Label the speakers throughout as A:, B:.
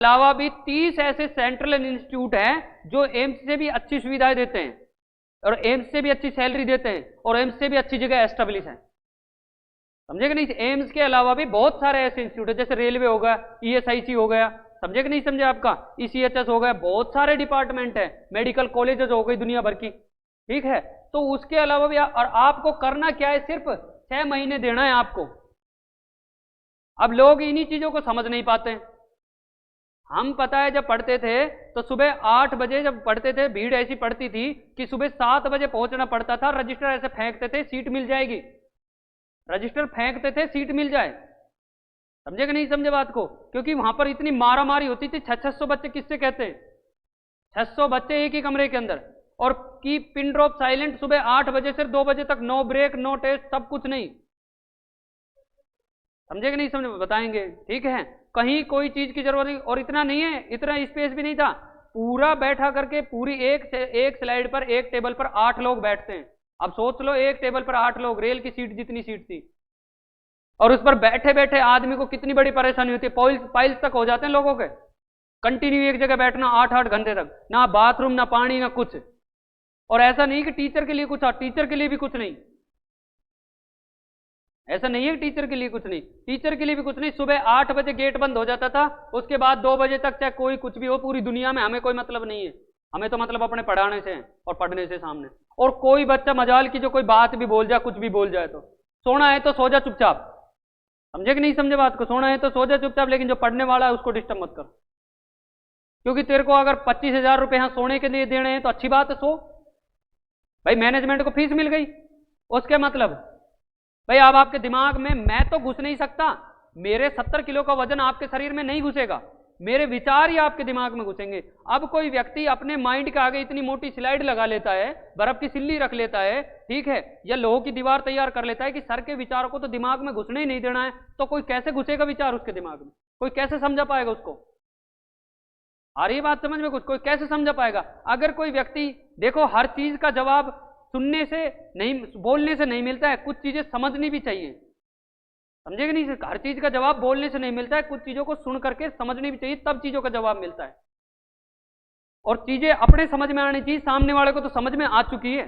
A: अलावा भी 30 ऐसे सेंट्रल इंस्टीट्यूट हैं जो एम्स से भी अच्छी सुविधाएं देते हैं और एम्स से भी अच्छी सैलरी देते हैं और एम्स से भी अच्छी जगह एस्टेब्लिश है। समझे कि नहीं? एम्स के अलावा भी बहुत सारे ऐसे इंस्टीट्यूट है, जैसे रेलवे हो गया, ईएसआईसी हो गया, समझे कि नहीं समझे आपका, ईसीएचएस हो गया, बहुत सारे डिपार्टमेंट है, मेडिकल कॉलेजेस हो गई दुनिया भर की, ठीक है। तो उसके अलावा भी और आपको करना क्या है, सिर्फ 6 महीने देना है आपको। अब लोग इन्हीं चीजों को समझ नहीं पाते। हम पता है जब पढ़ते थे तो सुबह 8 बजे जब पढ़ते थे, भीड़ ऐसी पड़ती थी कि सुबह 7 बजे पहुंचना पड़ता था। रजिस्टर ऐसे फेंकते थे, सीट मिल जाएगी, रजिस्टर फेंकते थे, सीट मिल जाए। समझे कि नहीं समझे बात को? क्योंकि वहां पर इतनी मारा मारी होती थी। 600 बच्चे किससे कहते हैं, 600 बच्चे एक ही कमरे के अंदर, और की पिन ड्रॉप साइलेंट सुबह 8 बजे से 2 बजे तक, नो ब्रेक नो टेस्ट, सब कुछ नहीं। समझे कि नहीं समझे, बताएंगे, ठीक है। कहीं कोई चीज की जरूरत नहीं, और इतना नहीं है, इतना स्पेस भी नहीं था। पूरा बैठा करके पूरी एक स्लाइड पर, एक टेबल पर 8 लोग बैठते हैं। अब सोच लो, एक टेबल पर 8 लोग, रेल की सीट जितनी सीट थी, और उस पर बैठे बैठे आदमी को कितनी बड़ी परेशानी होती है। पाइल्स तक हो जाते हैं लोगों के, कंटिन्यू एक जगह बैठना 8-8 घंटे तक, ना बाथरूम ना पानी ना कुछ। और ऐसा नहीं कि टीचर के लिए कुछ, टीचर के लिए भी कुछ नहीं, ऐसा नहीं है कि टीचर के लिए कुछ नहीं, टीचर के लिए भी कुछ नहीं। सुबह 8 बजे गेट बंद हो जाता था, उसके बाद 2 बजे तक चाहे कोई कुछ भी हो, पूरी दुनिया में हमें कोई मतलब नहीं है। हमें तो मतलब अपने पढ़ाने से है और पढ़ने से सामने। और कोई बच्चा मजाल की जो कोई बात भी बोल जाए, कुछ भी बोल जाए, तो सोना है तो सो जा चुपचाप। समझे कि नहीं समझे बात को? सोना है तो सो जा चुपचाप, लेकिन जो पढ़ने वाला है उसको डिस्टर्ब मत कर। क्योंकि तेरे को अगर 25,000 रुपये यहाँ सोने के लिए देने हैं तो अच्छी बात है, सो भाई, मैनेजमेंट को फीस मिल गई, उसके मतलब भाई अब आपके दिमाग में मैं तो घुस नहीं सकता, मेरे 70 किलो का वजन आपके शरीर में नहीं घुसेगा, मेरे विचार ही आपके दिमाग में घुसेंगे। अब कोई व्यक्ति अपने माइंड के आगे इतनी मोटी स्लाइड लगा लेता है, बर्फ की सिल्ली रख लेता है, ठीक है, या लोहे की दीवार तैयार कर लेता है कि सर के विचारों को तो दिमाग में घुसने ही नहीं देना है, तो कोई कैसे घुसेगा विचार उसके दिमाग में? कोई कैसे समझा पाएगा उसको? आ रही बात समझ में? कुछ कोई कैसे समझा पाएगा? अगर कोई व्यक्ति, देखो, हर चीज का जवाब सुनने से नहीं, बोलने से नहीं मिलता है, कुछ चीजें समझनी भी चाहिए। समझे कि नहीं? हर चीज का जवाब बोलने से नहीं मिलता है, कुछ चीजों को सुन करके समझनी भी चाहिए, तब चीजों का जवाब मिलता है। और चीजें अपने समझ में आनी चाहिए, सामने वाले को तो समझ में आ चुकी है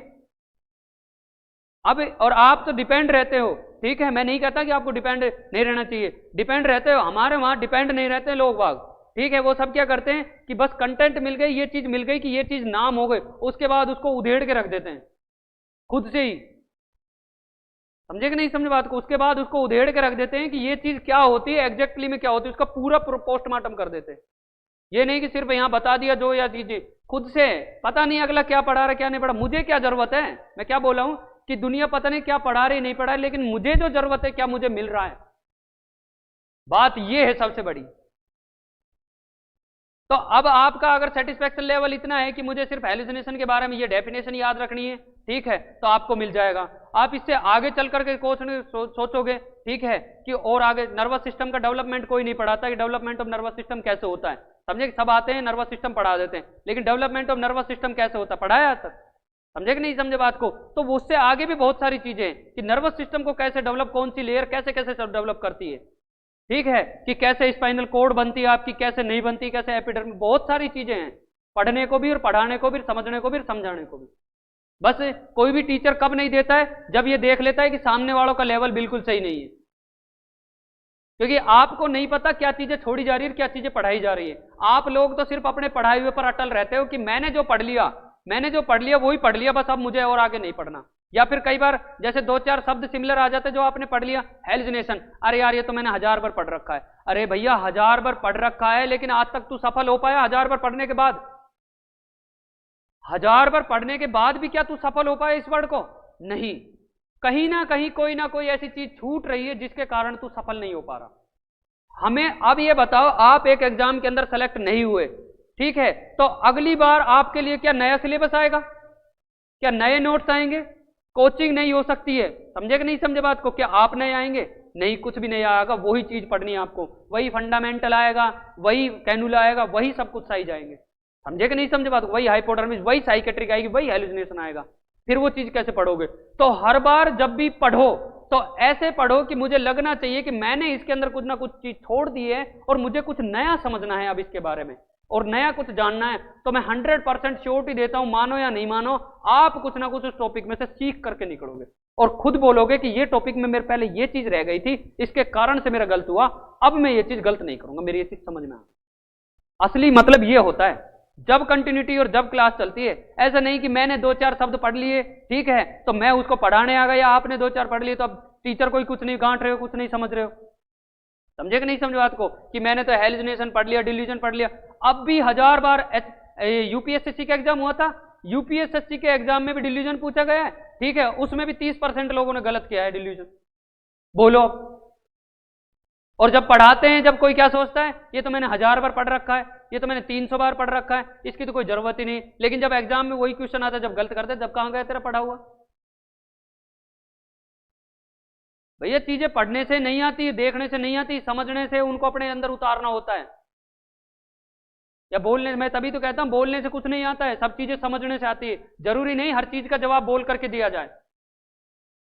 A: अब। और आप तो डिपेंड रहते हो, ठीक है, मैं नहीं कहता कि आपको डिपेंड नहीं रहना चाहिए, डिपेंड रहते हो। हमारे वहां डिपेंड नहीं रहते लोग बाग, ठीक है। वो सब क्या करते हैं कि बस कंटेंट मिल गई, ये चीज मिल गई कि ये चीज नाम हो गई, उसके बाद उसको उधेड़ के रख देते हैं खुद से ही। समझे कि नहीं समझे बात को? उसके बाद उसको उधेड़ के रख देते हैं कि ये चीज क्या होती है, एग्जैक्टली में क्या होती है, उसका पूरा पोस्टमार्टम कर देते हैं। ये नहीं कि सिर्फ यहां बता दिया जो या चीजें, खुद से पता नहीं अगला क्या पढ़ा रहा है क्या नहीं पढ़ा, मुझे क्या जरूरत है। मैं क्या बोला हूं कि दुनिया पता नहीं क्या पढ़ा रही नहीं पढ़ा रही, लेकिन मुझे जो जरूरत है क्या मुझे मिल रहा है, बात ये है सबसे बड़ी। तो अब आपका अगर सेटिस्फैक्शन लेवल इतना है कि मुझे सिर्फ हेलुसिनेशन के बारे में ये डेफिनेशन याद रखनी है, ठीक है, तो आपको मिल जाएगा। आप इससे आगे चल करके सोचोगे, ठीक है, कि और आगे नर्वस सिस्टम का डेवलपमेंट कोई नहीं पढ़ाता कि डेवलपमेंट ऑफ नर्वस सिस्टम कैसे होता है। समझे? सब आते हैं नर्वस सिस्टम पढ़ा देते हैं, लेकिन डेवलपमेंट ऑफ नर्वस सिस्टम कैसे होता है पढ़ाया आज तक? समझे कि नहीं समझे बात को? तो उससे आगे भी बहुत सारी चीजें हैं कि नर्वस सिस्टम को कैसे डेवलप, कौन सी लेयर कैसे कैसे डेवलप करती है, ठीक है, कि कैसे स्पाइनल कोड बनती है आपकी, कैसे नहीं बनती, कैसे एपिडर्मिस, बहुत सारी चीजें हैं पढ़ने को भी और पढ़ाने को भी, समझने को भी, समझाने को भी। बस कोई भी टीचर कब नहीं देता है, जब ये देख लेता है कि सामने वालों का लेवल बिल्कुल सही नहीं है, क्योंकि आपको नहीं पता क्या चीजें छोड़ी जा रही है, क्या चीजें पढ़ाई जा रही है। आप लोग तो सिर्फ अपने पढ़ाई हुए पर अटल रहते हो कि मैंने जो पढ़ लिया वही पढ़ लिया, बस अब मुझे और आगे नहीं पढ़ना। या फिर कई बार जैसे 2-4 शब्द सिमिलर आ जाते जो आपने पढ़ लिया, हेलुसिनेशन, अरे यार ये तो मैंने 1000 बार पढ़ रखा है। अरे भैया 1000 बार पढ़ रखा है, लेकिन आज तक तू सफल हो पाया 1000 बार पढ़ने के बाद? 1000 बार पढ़ने के बाद भी क्या तू सफल हो पाया इस वर्ड को? नहीं, कहीं ना कहीं कोई ना कोई ऐसी चीज छूट रही है जिसके कारण तू सफल नहीं हो पा रहा। हमें अब ये बताओ, आप एक एग्जाम के अंदर सेलेक्ट नहीं हुए, ठीक है, तो अगली बार आपके लिए क्या नया सिलेबस आएगा? क्या नए नोट्स आएंगे? कोचिंग नहीं हो सकती है। समझे कि नहीं समझे बात को? क्या आप नए आएंगे? नहीं, कुछ भी नहीं आएगा, वही चीज पढ़नी है आपको, वही फंडामेंटल आएगा, वही कैनुला आएगा, वही सब कुछ सही जाएंगे। समझे कि नहीं समझे बात को? वही हाइपोडर्मिस, वही साइकेट्रिक आएगी, वही हेलुसिनेशन आएगा, फिर वो चीज कैसे पढ़ोगे? तो हर बार जब भी पढ़ो तो ऐसे पढ़ो कि मुझे लगना चाहिए कि मैंने इसके अंदर कुछ ना कुछ चीज छोड़ दी है और मुझे कुछ नया समझना है अब इसके बारे में और नया कुछ जानना है। तो मैं 100% श्योरिटी देता हूं, मानो या नहीं मानो, आप कुछ ना कुछ उस टॉपिक में से सीख करके निकलोगे और खुद बोलोगे कि ये टॉपिक में मेरे पहले ये चीज रह गई थी, इसके कारण से मेरा गलत हुआ, अब मैं ये चीज गलत नहीं करूंगा, मेरी ये चीज समझ में आ। असली मतलब ये होता है जब कंटिन्यूटी और जब क्लास चलती है। ऐसा नहीं कि मैंने 2-4 शब्द पढ़ लिए, ठीक है, तो मैं उसको पढ़ाने आ गया, आपने 2-4 पढ़ लिए तो अब टीचर कोई कुछ नहीं गांठ रहे हो, कुछ नहीं समझ रहे हो। समझे कि नहीं समझ बात को, कि मैंने तो हेलुसिनेशन पढ़ लिया, डिल्यूजन पढ़ लिया। अब भी 1000 बार यूपीएसएससी का एग्जाम हुआ था, यूपीएसएससी के एग्जाम में भी डिल्यूजन पूछा गया है, ठीक है, उसमें भी 30% लोगों ने गलत किया है डिल्यूजन। बोलो। और जब पढ़ाते हैं, जब कोई क्या सोचता है, ये तो मैंने 1000 बार पढ़ रखा है, ये तो मैंने 300 बार पढ़ रखा है, इसकी तो कोई जरूरत ही नहीं। लेकिन जब एग्जाम में वही क्वेश्चन आता है, जब गलत करते, जब कहां गया तेरा पढ़ा हुआ। भैया चीजें पढ़ने से नहीं आती, देखने से नहीं आती, समझने से उनको अपने अंदर उतारना होता है। या बोलने, मैं तभी तो कहता हूं बोलने से कुछ नहीं आता है, सब चीजें समझने से आती है। जरूरी नहीं हर चीज का जवाब बोल करके दिया जाए।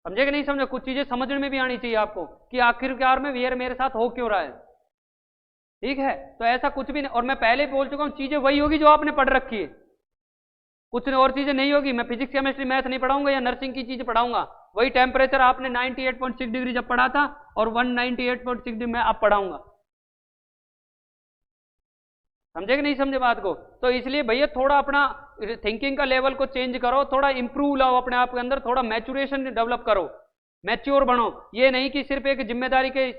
A: समझे कि नहीं समझे, कुछ चीजें समझने में भी आनी चाहिए आपको कि आखिरकार में ये मेरे साथ हो क्यों रहा है, ठीक है। तो ऐसा कुछ भी नहीं, और मैं पहले बोल चुका हूं चीजें वही होगी जो आपने पढ़ रखी है, कुछ और चीजें नहीं होगी। मैं फिजिक्स केमिस्ट्री मैथ नहीं पढ़ाऊंगा या नर्सिंग की चीज पढ़ाऊंगा। वही टेम्परेचर आपने 98.6 डिग्री जब पढ़ा था और 198.6 डिग्री मैं अब पढ़ाऊंगा। समझे कि नहीं समझे बात को। तो इसलिए भैया थोड़ा अपना थिंकिंग का लेवल को चेंज करो, थोड़ा इंप्रूव लाओ अपने आप के अंदर, थोड़ा मैच्योरेशन डेवलप करो, मैच्योर बनो। ये नहीं कि सिर्फ एक जिम्मेदारी के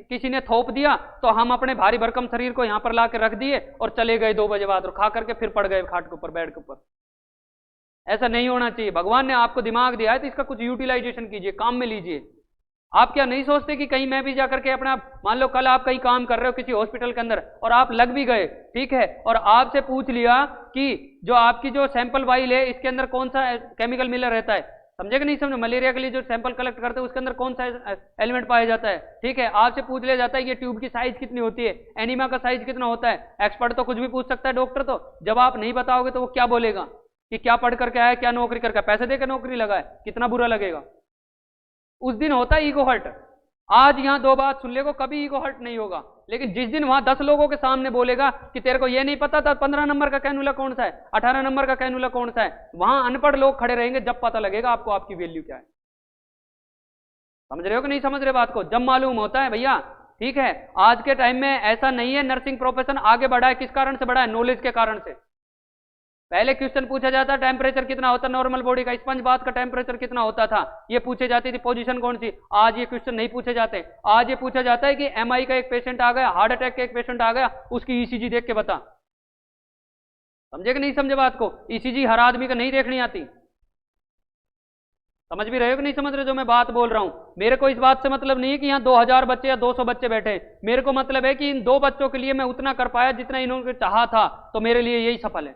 A: किसी ने थोप दिया तो हम अपने भारी भरकम शरीर को यहाँ पर ला के रख दिए और चले गए 2 बजे बाद और खा करके फिर पड़ गए खाट के ऊपर, बेड के ऊपर। ऐसा नहीं होना चाहिए। भगवान ने आपको दिमाग दिया है तो इसका कुछ यूटिलाइजेशन कीजिए, काम में लीजिए। आप क्या नहीं सोचते कि कहीं मैं भी जाकर के अपना, मान लो कल आप कहीं काम कर रहे हो किसी हॉस्पिटल के अंदर और आप लग भी गए, ठीक है, और आपसे पूछ लिया कि जो आपकी जो सैंपल वाइल है इसके अंदर कौन सा केमिकल मिला रहता है। समझे कि नहीं समझे, मलेरिया के लिए जो सैंपल कलेक्ट करते हैं उसके अंदर कौन सा एलिमेंट पाया जाता है, ठीक है। आपसे पूछ लिया जाता है ये ट्यूब की साइज कितनी होती है, एनीमा का साइज कितना होता है। एक्सपर्ट तो कुछ भी पूछ सकता है, डॉक्टर तो जब आप नहीं बताओगे तो वो क्या बोलेगा कि क्या पढ़ करके आया, क्या नौकरी करके, पैसे देकर नौकरी लगाए, कितना बुरा लगेगा। उस दिन होता है ईगो हर्ट। आज यहां 2 बात सुन ले को कभी ईगो हर्ट नहीं होगा, लेकिन जिस दिन वहां 10 लोगों के सामने बोलेगा कि तेरे को ये नहीं पता था 15 नंबर का कैनुला कौन सा है, 18 नंबर का कैनुला कौन सा है, वहां अनपढ़ लोग खड़े रहेंगे, जब पता लगेगा आपको आपकी वैल्यू क्या है। समझ रहे हो कि नहीं समझ रहे बात को, जब मालूम होता है भैया, ठीक है। आज के टाइम में ऐसा नहीं है, नर्सिंग प्रोफेशन आगे बढ़ा है, किस कारण से बढ़ा है, नॉलेज के कारण से। पहले क्वेश्चन पूछा जाता टेम्परेचर कितना होता है नॉर्मल बॉडी का, स्पंज बाथ का टेम्परेचर कितना होता था, ये पूछे जाती थी, पोजीशन कौन सी। आज ये क्वेश्चन नहीं पूछे जाते, आज ये पूछा जाता है कि एमआई का एक पेशेंट आ गया, हार्ट अटैक का एक पेशेंट आ गया, उसकी ईसीजी देख के बता। समझे कि नहीं समझे बात को, ईसीजी हर आदमी को नहीं देखनी आती। समझ भी रहे हो कि नहीं समझ रहे जो मैं बात बोल रहा हूं। मेरे को इस बात से मतलब नहीं है कि यहाँ 2000 बच्चे या 200 बच्चे बैठे, मेरे को मतलब है कि इन 2 बच्चों के लिए मैं उतना कर पाया जितना इन्होंने चाहा था, तो मेरे लिए यही सफल है।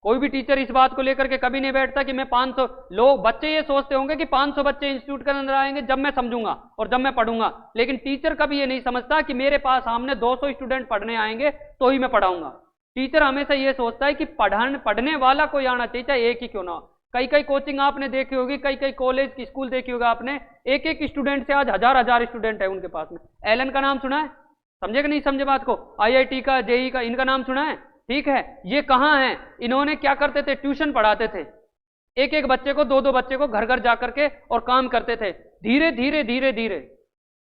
A: कोई भी टीचर इस बात को लेकर के कभी नहीं बैठता कि मैं 500 लोग, बच्चे ये सोचते होंगे कि 500 बच्चे इंस्टीट्यूट के अंदर आएंगे जब मैं समझूंगा और जब मैं पढ़ूंगा, लेकिन टीचर कभी ये नहीं समझता कि मेरे पास सामने 200 स्टूडेंट पढ़ने आएंगे तो ही मैं पढ़ाऊंगा। टीचर हमेशा ये सोचता है कि पढ़ने वाला कोई आना चाहिए, चाहे एक ही क्यों ना हो। कई कई कोचिंग आपने देखी होगी, कई कई कॉलेज की स्कूल देखी होगा आपने, एक एक स्टूडेंट से आज 1000 स्टूडेंट है उनके पास में। एलन का नाम सुना है, समझे कि नहीं समझे बात को, IIT का, JEE का, इनका नाम सुना है, ठीक है। ये कहाँ है, इन्होंने क्या करते थे, ट्यूशन पढ़ाते थे, एक एक बच्चे को, 2-2 बच्चे को घर घर जाकर के और काम करते थे। धीरे धीरे धीरे धीरे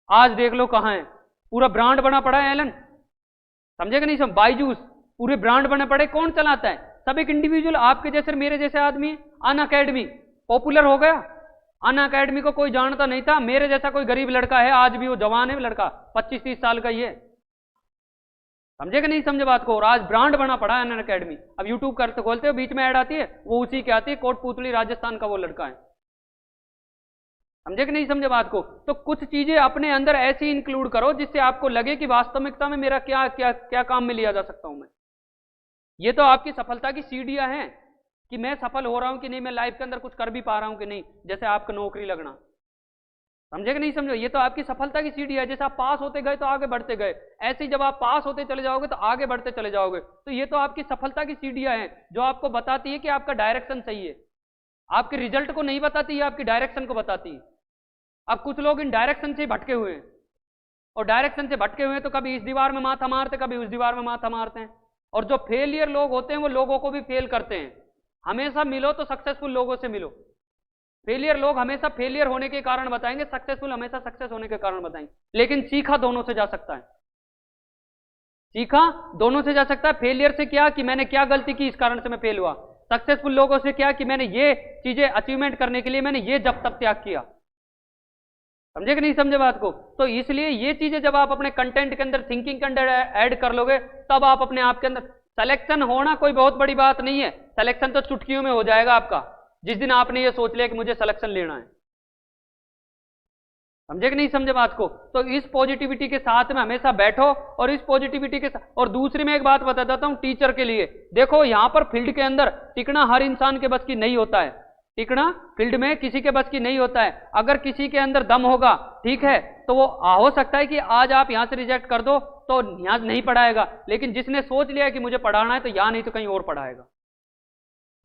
A: आज देख लो कहाँ है, पूरा ब्रांड बना पड़ा है एलन। समझे कि नहीं समझ, बायजूस पूरे ब्रांड बने पड़े, कौन चलाता है, सब एक इंडिविजुअल आपके जैसे मेरे जैसे आदमी। अनअकैडमी पॉपुलर हो गया, अनअकैडमी को कोई जानता नहीं था, मेरे जैसा कोई गरीब लड़का है, आज भी वो जवान है लड़का, 25-30 साल का ही है। समझे कि नहीं समझे बात को, और आज ब्रांड बना पड़ा है अनअकैडमी। अब यूट्यूब करते खोलते हो, बीच में ऐड आती है, वो उसी की आती है, कोटपुतली राजस्थान का वो लड़का है। समझे कि नहीं समझे बात को। तो कुछ चीजें अपने अंदर ऐसी इंक्लूड करो जिससे आपको लगे कि वास्तविकता में मेरा क्या क्या क्या काम में लिया जा सकता हूं मैं। ये तो आपकी सफलता की सीढ़ियां हैं कि मैं सफल हो रहा हूं कि नहीं, मैं लाइफ के अंदर कुछ कर भी पा रहा हूं कि नहीं, जैसे आपका नौकरी लगना। समझे कि नहीं समझो, ये तो आपकी सफलता की सीढ़ी है। जैसे आप पास होते गए तो आगे बढ़ते गए, ऐसे ही जब आप पास होते चले जाओगे तो आगे बढ़ते चले जाओगे। तो ये तो आपकी सफलता की सीढ़ियां हैं जो आपको बताती है कि आपका डायरेक्शन सही है। आपके रिजल्ट को नहीं बताती है, आपकी डायरेक्शन को बताती है। अब कुछ लोग इन डायरेक्शन से भटके हुए हैं, और डायरेक्शन से भटके हुए हैं तो कभी इस दीवार में माथा मारते, कभी उस दीवार में माथा मारते हैं। और जो फेलियर लोग होते हैं वो लोगों को भी फेल करते हैं। हमेशा मिलो तो सक्सेसफुल लोगों से मिलो। फेलियर लोग हमेशा फेलियर होने के कारण बताएंगे, सक्सेसफुल हमेशा सक्सेस होने के कारण बताएंगे। लेकिन सीखा दोनों से जा सकता है, सीखा दोनों से जा सकता है। फेलियर से क्या कि मैंने क्या गलती की, इस कारण से मैं फेल हुआ। सक्सेसफुल लोगों से क्या कि मैंने ये चीजें अचीवमेंट करने के लिए मैंने ये जब तक त्याग किया। समझे कि नहीं समझे बात को? तो इसलिए ये चीजें जब आप अपने कंटेंट के अंदर, थिंकिंग के अंदर ऐड कर लोगे, तब आप अपने आप के अंदर, सिलेक्शन होना कोई बहुत बड़ी बात नहीं है। सिलेक्शन तो चुटकियों में हो जाएगा आपका, जिस दिन आपने ये सोच लिया कि मुझे सिलेक्शन लेना है। समझे कि नहीं समझे बात को? तो इस पॉजिटिविटी के साथ में हमेशा बैठो, और इस पॉजिटिविटी के साथ, और दूसरी मैं एक बात बता देता हूं टीचर के लिए। देखो यहां पर फील्ड के अंदर टिकना हर इंसान के बस की नहीं होता है, टिकना फील्ड में किसी के बस की नहीं होता है। अगर किसी के अंदर दम होगा, ठीक है, तो वो हो सकता है कि आज आप यहां से रिजेक्ट कर दो तो यहाँ नहीं पढ़ाएगा, लेकिन जिसने सोच लिया कि मुझे पढ़ाना है तो यहाँ नहीं तो कहीं और पढ़ाएगा।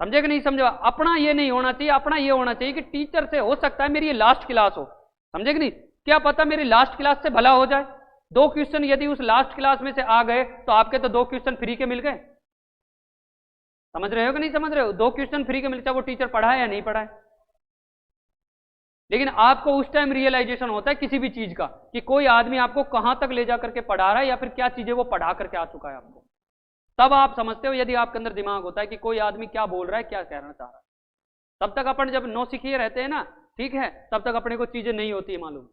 A: समझे कि नहीं समझे? अपना ये नहीं होना चाहिए, अपना ये होना चाहिए कि टीचर से हो सकता है मेरी ये लास्ट क्लास हो, समझे कि नहीं, क्या पता मेरी लास्ट क्लास से भला हो जाए। 2 क्वेश्चन यदि उस लास्ट क्लास में से आ गए तो आपके तो 2 क्वेश्चन फ्री के मिल गए। समझ रहे हो कि नहीं समझ रहे हो? 2 क्वेश्चन फ्री के मिल, चाहे वो टीचर पढ़ाए या नहीं पढ़ाए। लेकिन आपको उस टाइम रियलाइजेशन होता है किसी भी चीज का कि कोई आदमी आपको कहां तक ले जा करके पढ़ा रहा है, या फिर क्या चीजें वो पढ़ा करके आ चुका है आपको। तब आप समझते हो, यदि आपके अंदर दिमाग होता है कि कोई आदमी क्या बोल रहा है, क्या कहना चाह रहा है। तब तक अपन जब नौसिखिए रहते हैं ना, ठीक है, तब तक अपने को चीजें नहीं होती है मालूम।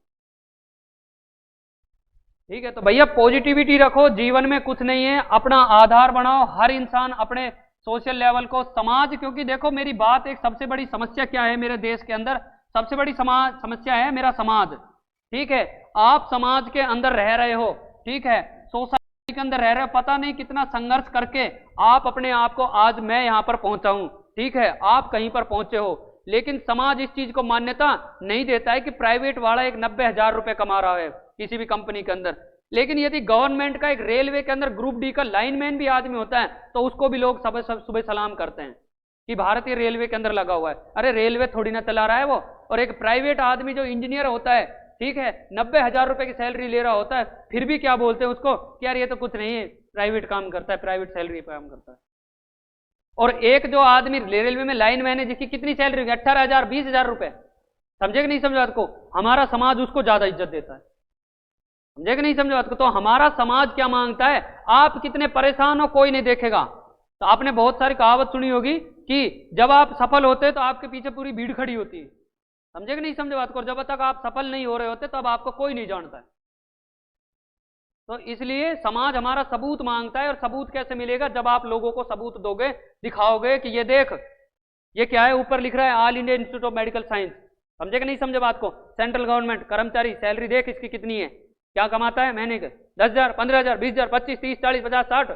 A: ठीक है, तो भैया पॉजिटिविटी रखो, जीवन में कुछ नहीं है, अपना आधार बनाओ। हर इंसान अपने सोशल लेवल को, समाज, क्योंकि देखो मेरी बात, एक सबसे बड़ी समस्या क्या है मेरे देश के अंदर, सबसे बड़ी समस्या है मेरा समाज। ठीक है, आप समाज के अंदर रह रहे हो, ठीक है, सोसाइटी के अंदर रह रहे हो, पता नहीं कितना संघर्ष करके आप अपने आप को, आज मैं यहां पर पहुंचा हूं, ठीक है, आप कहीं पर पहुंचे हो, लेकिन समाज इस चीज को मान्यता नहीं देता है कि प्राइवेट वाला एक 90,000 रुपए कमा रहा है किसी भी कंपनी के अंदर। लेकिन यदि गवर्नमेंट का एक रेलवे के अंदर ग्रुप डी का लाइनमैन भी आदमी होता है तो उसको भी लोग सुबह सलाम करते हैं कि भारतीय रेलवे के अंदर लगा हुआ है। अरे रेलवे थोड़ी ना चला रहा है वो। और एक प्राइवेट आदमी जो इंजीनियर होता है, ठीक है, 90,000 रुपए की सैलरी ले रहा होता है, फिर भी क्या बोलते हैं उसको कि यार ये तो कुछ नहीं है, प्राइवेट काम करता है, प्राइवेट सैलरी पे काम करता है। और एक जो आदमी रेलवे में लाइनमैन है जिसकी कितनी सैलरी होगी, 18,000 20,000 रुपए। समझे कि नहीं समझे बात को? हमारा समाज उसको ज्यादा इज्जत देता है। समझे कि नहीं समझे बात को? तो हमारा समाज क्या मांगता है, आप कितने परेशान हो कोई नहीं देखेगा। तो आपने बहुत सारी कहावत सुनी होगी कि जब आप सफल होते हैं तो आपके पीछे पूरी भीड़ खड़ी होती है। समझे कि नहीं समझे बात को? जब तक आप सफल नहीं हो रहे होते तब आपको कोई नहीं जानता है। तो इसलिए समाज हमारा सबूत मांगता है, और सबूत कैसे मिलेगा? जब आप लोगों को सबूत दोगे, दिखाओगे कि ये देख, ये क्या है, ऊपर लिख रहा है all India institute of medical science. समझे कि नहीं समझे बात को? सेंट्रल गवर्नमेंट कर्मचारी, सैलरी देख इसकी कितनी है, क्या कमाता है महीने के, 10,000 15,000 20,000 25 30 40 50 60।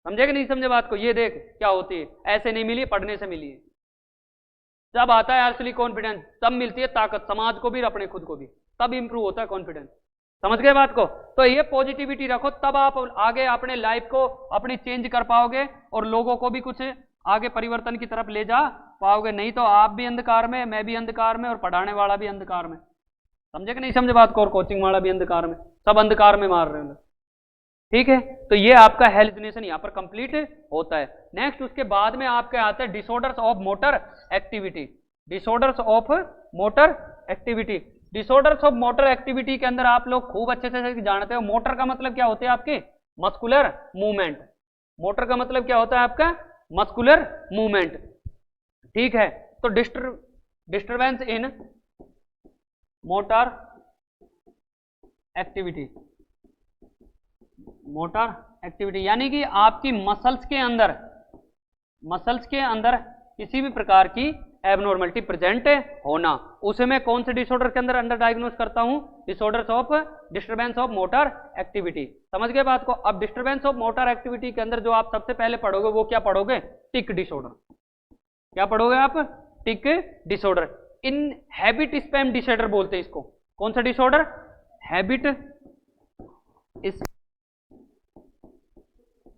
A: समझे कि नहीं समझे बात को? ये देख क्या होती है, ऐसे नहीं मिली, पढ़ने से मिली है। जब आता है असली कॉन्फिडेंस, तब मिलती है ताकत समाज को भी और अपने खुद को भी, तब इंप्रूव होता है कॉन्फिडेंस। समझ गए बात को? तो ये पॉजिटिविटी रखो, तब आप आगे अपने लाइफ को अपनी चेंज कर पाओगे और लोगों को भी कुछ आगे परिवर्तन की तरफ ले जा पाओगे। नहीं तो आप भी अंधकार में, मैं भी अंधकार में, और पढ़ाने वाला भी अंधकार में। समझे कि नहीं समझे बात को? और कोचिंग वाला भी अंधकार में, सब अंधकार में मार रहे हैं। ठीक है, तो ये आपका हेलुसिनेशन यहाँ पर कंप्लीट होता है। नेक्स्ट उसके बाद में आपके आते हैं disorders of motor activity. Disorders of motor activity, disorders of motor activity के अंदर आप लोग खूब अच्छे से जानते हो, मोटर का मतलब क्या होता है आपके, मस्कुलर मूवमेंट। मोटर का मतलब क्या होता है आपका, मस्कुलर मूवमेंट। ठीक है, तो डिस्टरबेंस इन मोटर एक्टिविटी, मोटर एक्टिविटी यानी कि आपकी मसल्स के अंदर किसी भी प्रकार की एबनॉर्मलिटी प्रेजेंट होना, उसे मैं कौन से डिसऑर्डर के अंदर अंडर डायग्नोस करता हूं, disorders of disturbance of motor activity. समझ गए बात को? अब डिस्टर्बेंस ऑफ मोटर एक्टिविटी के अंदर जो आप सबसे पहले पढ़ोगे वो क्या पढ़ोगे, टिक डिसऑर्डर। क्या पढ़ोगे आप, टिक डिसऑर्डर। इन हैबिट स्पैम डिसऑर्डर बोलते हैं इसको। कौन सा डिसऑर्डर, हैबिट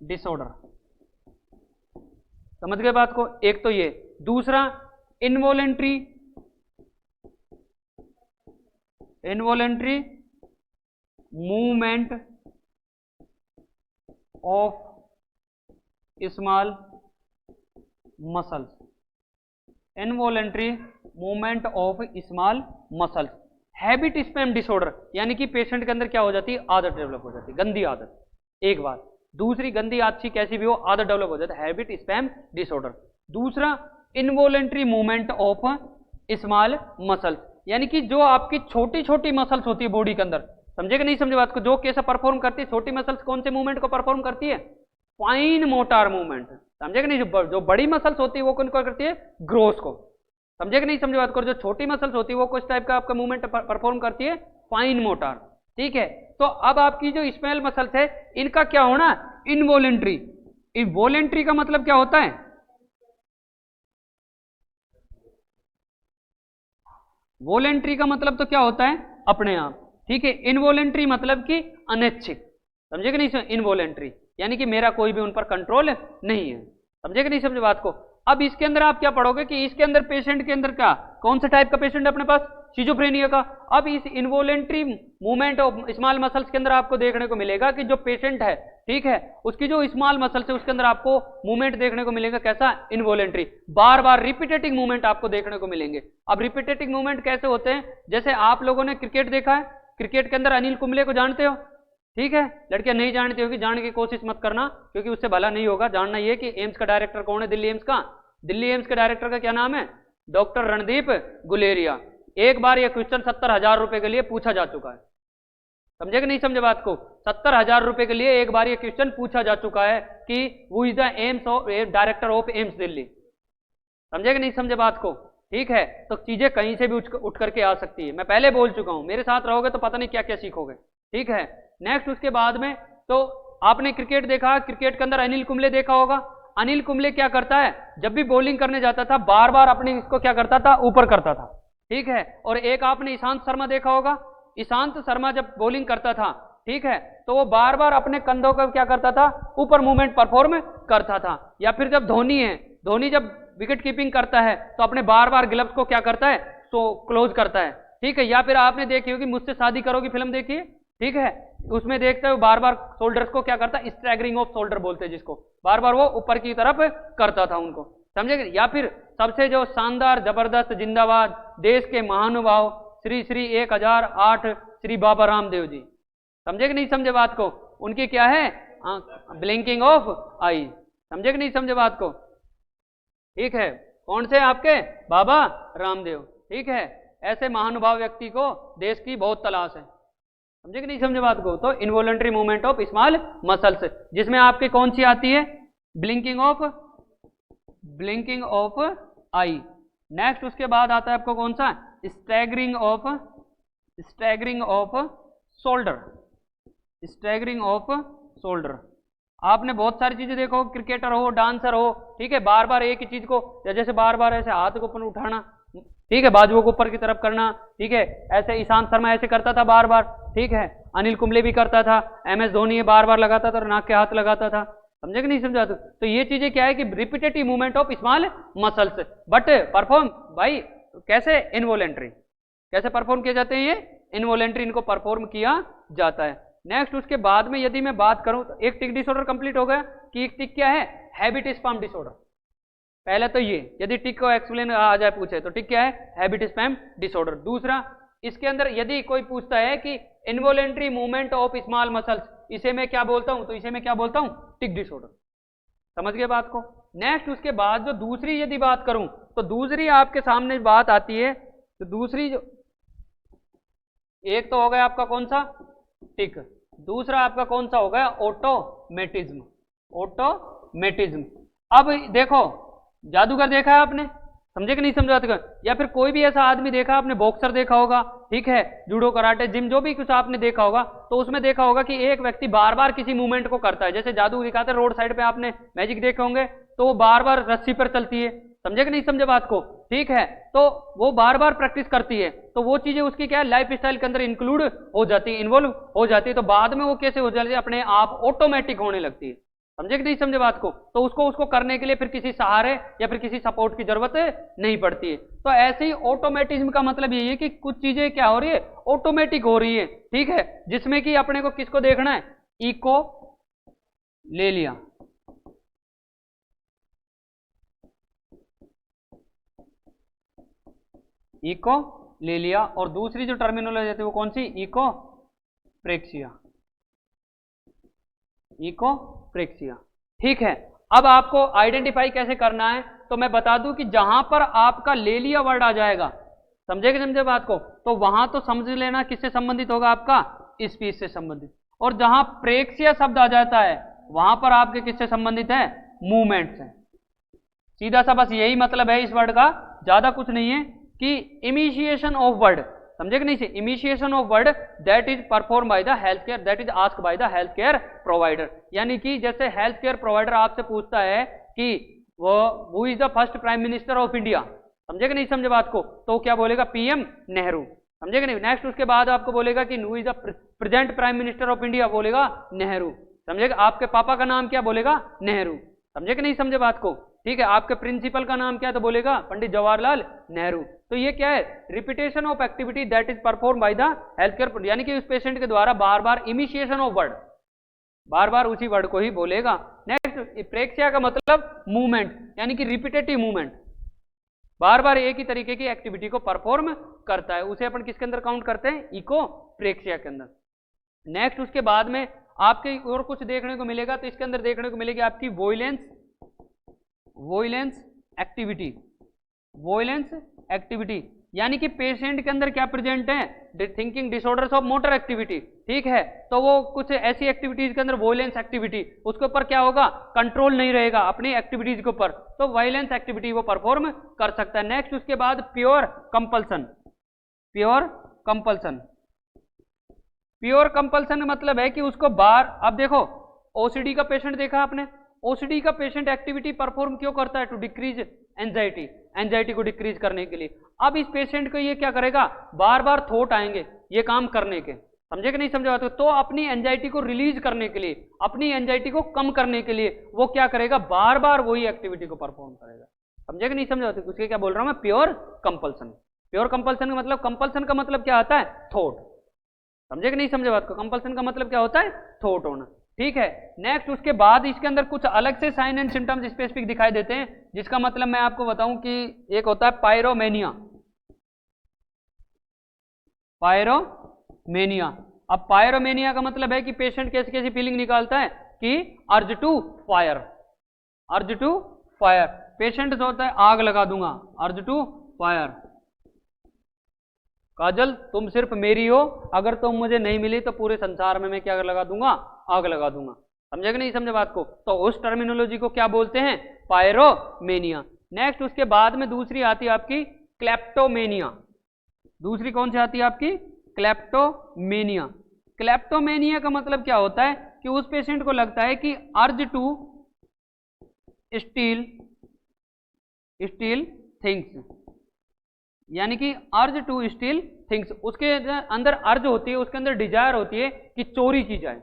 A: डिसऑर्डर। समझ गए बात को? एक तो ये दूसरा involuntary movement of small muscles, involuntary movement of small muscles. Habit spasm disorder, यानी कि पेशेंट के अंदर क्या हो जाती है, आदत डेवलप हो जाती है, गंदी आदत, एक बात। दूसरी गंदी आदत कैसी भी हो, आदत डेवलप हो जाती है, हैबिट स्पैम डिसऑर्डर। दूसरा involuntary movement of small muscles, यानी कि जो आपकी छोटी छोटी मसल्स होती है बॉडी के अंदर, समझे कि नहीं समझे बात को, जो कैसे परफॉर्म करती है, छोटी मसल्स कौन से मूवमेंट को परफॉर्म करती है, फाइन मोटार मूवमेंट, समझे कि नहीं। जो बड़ी मसल्स होती है वो कौन करती है, ग्रोथ को, समझे कि नहीं समझे बात को। जो छोटी मसल्स होती है वो कुछ टाइप का आपका मूवमेंट परफॉर्म करती है, फाइन मोटार, ठीक है। तो अब आपकी जो स्मॉल मसल्स है इनका क्या होना, इनवॉलेंट्री। इनवॉलेंट्री का मतलब क्या होता है, वॉलेंट्री का मतलब तो क्या होता है, अपने आप, ठीक है। इनवॉलेंट्री मतलब कि अनैच्छिक, समझे कि नहीं। इनवॉलेंट्री यानी कि मेरा कोई भी उन पर कंट्रोल नहीं है, समझे कि नहीं समझे बात को। अब इसके अंदर आप क्या पढ़ोगे कि इसके अंदर पेशेंट के अंदर क्या, कौन सा टाइप का पेशेंट है अपने पास, शिजोफ्रेनिया का। अब इस involuntary movement of small muscles के अंदर आपको देखने को मिलेगा कि जो पेशेंट है, ठीक है, उसकी जो स्मॉल मसल्स है उसके अंदर आपको मूवमेंट देखने को मिलेगा, कैसा, इनवॉलेंट्री, बार बार रिपीटेटिव मूवमेंट आपको देखने को मिलेंगे। अब रिपीटेटिव मूवमेंट कैसे होते हैं, जैसे आप लोगों ने क्रिकेट देखा है, क्रिकेट के अंदर अनिल कुंबले को जानते हो, ठीक है। लड़कियां नहीं जानती होगी, जानने की कोशिश मत करना क्योंकि उससे भला नहीं होगा। जानना ये कि एम्स का डायरेक्टर कौन है, दिल्ली एम्स का, दिल्ली एम्स के डायरेक्टर का क्या नाम है, डॉक्टर रणदीप गुलेरिया। एक बार यह क्वेश्चन 70,000 रुपए के लिए पूछा जा चुका है, समझे कि नहीं समझे बात को। 70,000 रुपए के लिए एक बार यह क्वेश्चन पूछा जा चुका है कि वो is the AIIMS of director of AIIMS Delhi, समझे कि नहीं समझे बात को, ठीक है। तो चीजें कहीं से भी उठ करके आ सकती है, मैं पहले बोल चुका हूं, मेरे साथ रहोगे तो पता नहीं क्या क्या सीखोगे, ठीक है। नेक्स्ट उसके बाद में तो आपने क्रिकेट देखा, क्रिकेट के अंदर अनिल कुंबले देखा होगा। अनिल कुंबले क्या करता है, जब भी बॉलिंग करने जाता था बार बार अपने इसको क्या करता था, ऊपर करता था, ठीक है। और एक आपने ईशांत शर्मा देखा होगा, ईशांत शर्मा जब बॉलिंग करता था, ठीक है, तो वो बार बार अपने कंधों का क्या करता था, ऊपर मूवमेंट परफॉर्म करता था। या फिर जब धोनी है, धोनी जब विकेट कीपिंग करता है तो अपने बार बार ग्लव्स को क्या करता है, तो क्लोज करता है, ठीक है। या फिर आपने देखी होगी मुझसे शादी करोगी फिल्म देखिए, ठीक है, उसमें देखते हो बार बार शोल्डर्स को क्या करता है, स्ट्रैगरिंग ऑफ शोल्डर बोलते हैं जिसको, बार बार वो ऊपर की तरफ करता था उनको, समझे। या फिर सबसे जो शानदार जबरदस्त जिंदाबाद देश के महानुभाव श्री श्री 1008 श्री बाबा रामदेव जी, समझे कि नहीं समझे बात को, उनकी क्या है, ब्लिंकिंग ऑफ आई, समझे कि नहीं समझे बात को, ठीक है। कौन से आपके, बाबा रामदेव, ठीक है। ऐसे महानुभाव व्यक्ति को देश की बहुत तलाश है, समझे कि नहीं समझे बात को। तो involuntary movement of small muscles, जिसमें आपकी कौन सी आती है, ब्लिंकिंग ऑफ आई। नेक्स्ट उसके बाद आता है आपको कौन सा, स्टैगरिंग ऑफ शोल्डर। आपने बहुत सारी चीजें देखो, क्रिकेटर हो, डांसर हो, ठीक है, बार बार एक ही चीज को, जैसे बार बार ऐसे हाथ को ऊपर उठाना, ठीक है, बाजुओं को ऊपर की तरफ करना, ठीक है, ऐसे ईशांत शर्मा ऐसे करता था बार बार, ठीक है, अनिल कुंबले भी करता था, MS धोनी बार बार लगाता था और नाक के हाथ लगाता था, समझे कि नहीं समझा। तो ये चीजें क्या है कि repetitive movement of small muscles, but perform भाई कैसे, इनवॉलेंट्री, कैसे परफॉर्म किए जाते हैं, ये इनवॉलेंट्री इनको परफॉर्म किया जाता है। नेक्स्ट उसके बाद में यदि मैं बात करूं तो एक टिक डिसऑर्डर कंप्लीट हो गया कि एक टिक क्या है, हैबिट स्पैम डिसऑर्डर। पहले तो ये, यदि टिक को एक्सप्लेन आ जाए पूछे तो टिक क्या है, हैबिट स्पैम डिसऑर्डर। दूसरा इसके अंदर यदि कोई पूछता है कि involuntary movement of small muscles, इसे मैं क्या बोलता हूं, तो इसे मैं क्या बोलता हूं, टिक डिसऑर्डर, समझ गए बात को। नेक्स्ट उसके बाद जो दूसरी यदि बात करूं तो दूसरी आपके सामने बात आती है, तो दूसरी जो एक तो हो गया आपका कौन सा, टिक, दूसरा आपका कौन सा हो गया, ऑटोमेटिज्म। अब देखो जादूगर देखा है आपने, समझे कि नहीं समझा, या फिर कोई भी ऐसा आदमी देखा आपने, बॉक्सर देखा होगा, ठीक है, जूडो कराटे जिम जो भी कुछ आपने देखा होगा, तो उसमें देखा होगा कि एक व्यक्ति बार बार किसी मूवमेंट को करता है, जैसे जादू दिखाते हैं रोड साइड पे आपने मैजिक देखे होंगे, तो वो बार बार रस्सी पर चलती है, समझे कि नहीं समझे बात को, ठीक है, तो वो बार बार प्रैक्टिस करती है, तो वो चीजें उसकी क्या है, लाइफ स्टाइल के अंदर इंक्लूड हो जाती है, इन्वॉल्व हो जाती है, तो बाद में वो कैसे हो जाती है, अपने आप ऑटोमेटिक होने लगती है, समझे कि नहीं समझे बात को? तो उसको करने के लिए फिर किसी सहारे या फिर किसी सपोर्ट की जरूरत नहीं पड़ती है। तो ऐसे ही ऑटोमेटिज्म का मतलब यही है कि कुछ चीजें क्या हो रही है, ऑटोमेटिक हो रही है, ठीक है, जिसमें कि अपने को किसको देखना है, इको ले लिया, इको ले लिया, और दूसरी जो टर्मिनोलॉजी है वो कौन सी, इको प्रेक्सिया, इको प्रेक्सिया, ठीक है। अब आपको आइडेंटिफाई कैसे करना है, तो मैं बता दूं कि जहां पर आपका ले लिया वर्ड आ जाएगा, समझे कि समझे बात को, तो वहां तो समझ लेना किससे संबंधित होगा, आपका स्पीच से संबंधित, और जहां प्रेक्सिया शब्द आ जाता है वहां पर आपके किससे संबंधित है, मूवमेंट से। सीधा सा बस यही मतलब है इस वर्ड का, ज्यादा कुछ नहीं है, कि इनिशिएशन ऑफ वर्ड, समझे कि नहीं से, initiation of word that is perform by the health care, that is ask by the health care provider. यानी कि जैसे हेल्थ केयर प्रोवाइडर आपसे पूछता है कि वो is the first prime minister of India, समझे कि नहीं समझे बात को, तो क्या बोलेगा, पीएम नेहरू, समझे कि नहीं। नेक्स्ट उसके बाद आपको बोलेगा कि who is the present prime minister of India, बोलेगा नेहरू, समझेगा। आपके पापा का नाम क्या, बोलेगा नेहरू, समझे कि नहीं समझे बात को, ठीक है। आपके प्रिंसिपल का नाम क्या है, तो बोलेगा पंडित जवाहरलाल नेहरू। तो ये क्या है, repetition of activity that is perform by the health care, यानी कि उस पेशेंट के द्वारा बार बार इनिशिएशन ऑफ वर्ड, बार बार उसी वर्ड को ही बोलेगा। नेक्स्ट प्रेक्सिया का मतलब मूवमेंट, यानी कि रिपीटेटिव मूवमेंट, बार बार एक ही तरीके की एक्टिविटी को परफॉर्म करता है, उसे अपन किसके अंदर काउंट करते हैं, इको प्रेक्सिया के अंदर। नेक्स्ट उसके बाद में आपके और कुछ देखने को मिलेगा, तो इसके अंदर देखने को मिलेगी आपकी वोइलेंस, वोइलेंस एक्टिविटी, वोइलेंस एक्टिविटी, यानी कि पेशेंट के अंदर क्या प्रेजेंट है, thinking disorders of motor activity, ठीक है। तो वो कुछ ऐसी एक्टिविटीज के अंदर वोइलेंस एक्टिविटी, उसके ऊपर क्या होगा, कंट्रोल नहीं रहेगा अपनी एक्टिविटीज के ऊपर, तो वायलेंस एक्टिविटी वो परफॉर्म कर सकता है। नेक्स्ट उसके बाद pure compulsion, pure compulsion, pure compulsion का मतलब है कि उसको बार, अब देखो ओसीडी का पेशेंट देखा आपने, ओसीडी का पेशेंट एक्टिविटी परफॉर्म क्यों करता है, टू डिक्रीज एंजाइटी, एंजाइटी को डिक्रीज करने के लिए। अब इस पेशेंट को ये क्या करेगा, बार बार थॉट आएंगे ये काम करने के, समझे कि नहीं समझे, तो अपनी एंजाइटी को रिलीज करने के लिए, अपनी एंजाइटी को कम करने के लिए वो क्या करेगा, बार बार वही एक्टिविटी को परफॉर्म करेगा, समझे कि नहीं समझे, उसके क्या बोल रहा हूं मैं, प्योर कंपल्सन। प्योर कंपल्सन का मतलब, कंपल्सन का मतलब क्या आता है, थॉट, समझे कि नहीं समझे बात को, कंपल्सन का मतलब क्या होता है, थॉट होना, ठीक है। नेक्स्ट उसके बाद इसके अंदर कुछ अलग से साइन एंड सिम्टम्स स्पेसिफिक दिखाई देते हैं, जिसका मतलब मैं आपको बताऊं कि एक होता है पायरोमेनिया, पायरोमेनिया। अब पायरोमेनिया का मतलब है कि पेशेंट कैसी कैसी फीलिंग निकालता है, कि urge to fire, urge to fire, patient जो होता है आग लगा दूंगा, अर्ज टू फायर, काजल तुम सिर्फ मेरी हो, अगर तुम मुझे नहीं मिली तो पूरे संसार में मैं क्या लगा दूंगा, आग लगा दूंगा, समझे कि नहीं समझे बात को, तो उस टर्मिनोलॉजी को क्या बोलते हैं, पायरोमेनिया। नेक्स्ट उसके बाद में दूसरी आती है आपकी क्लेप्टोमेनिया, दूसरी कौन सी आती है आपकी, क्लेप्टोमेनिया। क्लेप्टोमेनिया का मतलब क्या होता है, कि उस पेशेंट को लगता है कि urge to steal, steel things, यानी कि अर्ज टू स्टील थिंग्स, उसके अंदर अर्ज होती है, उसके अंदर डिजायर होती है कि चोरी की जाए,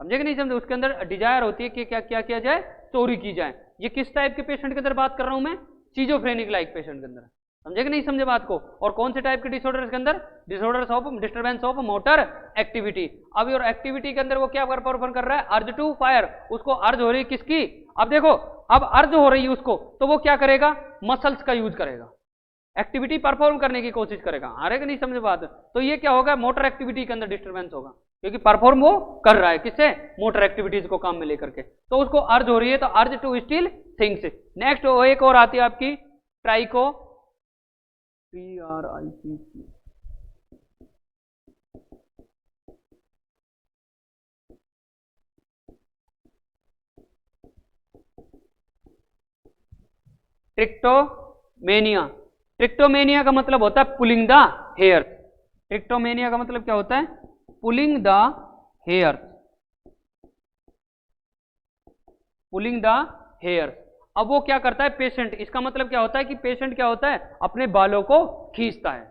A: समझे कि नहीं समझे, उसके अंदर डिजायर होती है कि क्या क्या किया जाए, चोरी की जाए। ये किस टाइप के पेशेंट के अंदर बात कर रहा हूं मैं, सीजोफ्रेनिक लाइक पेशेंट के अंदर, समझे कि नहीं समझे बात को। और कौन से टाइप के डिसऑर्डर्स के अंदर, disorders of disturbance of motor activity. अब और एक्टिविटी के अंदर वो क्या परफॉर्म कर रहा है, अर्ज टू फायर, उसको अर्ज हो रही है किसकी, अब देखो अब अर्ज हो रही है उसको, तो वो क्या करेगा, मसल्स का यूज करेगा, एक्टिविटी परफॉर्म करने की कोशिश करेगा, आ रहा है कि नहीं समझ बात। तो ये क्या होगा, मोटर एक्टिविटी के अंदर डिस्टर्बेंस होगा, क्योंकि परफॉर्म वो कर रहा है किससे, मोटर एक्टिविटीज को काम में लेकर के, तो उसको अर्ज हो रही है, तो urge to steal things. Next एक और आती है आपकी ट्राइको, TRICC, ट्रिक्टोमेनिया। ट्रिक्टोमेनिया का मतलब होता है पुलिंग द हेयर, ट्रिक्टोमेनिया का मतलब क्या होता है, pulling the hair, pulling the hair. अब वो क्या करता है पेशेंट, इसका मतलब क्या होता है कि पेशेंट क्या होता है, अपने बालों को खींचता है,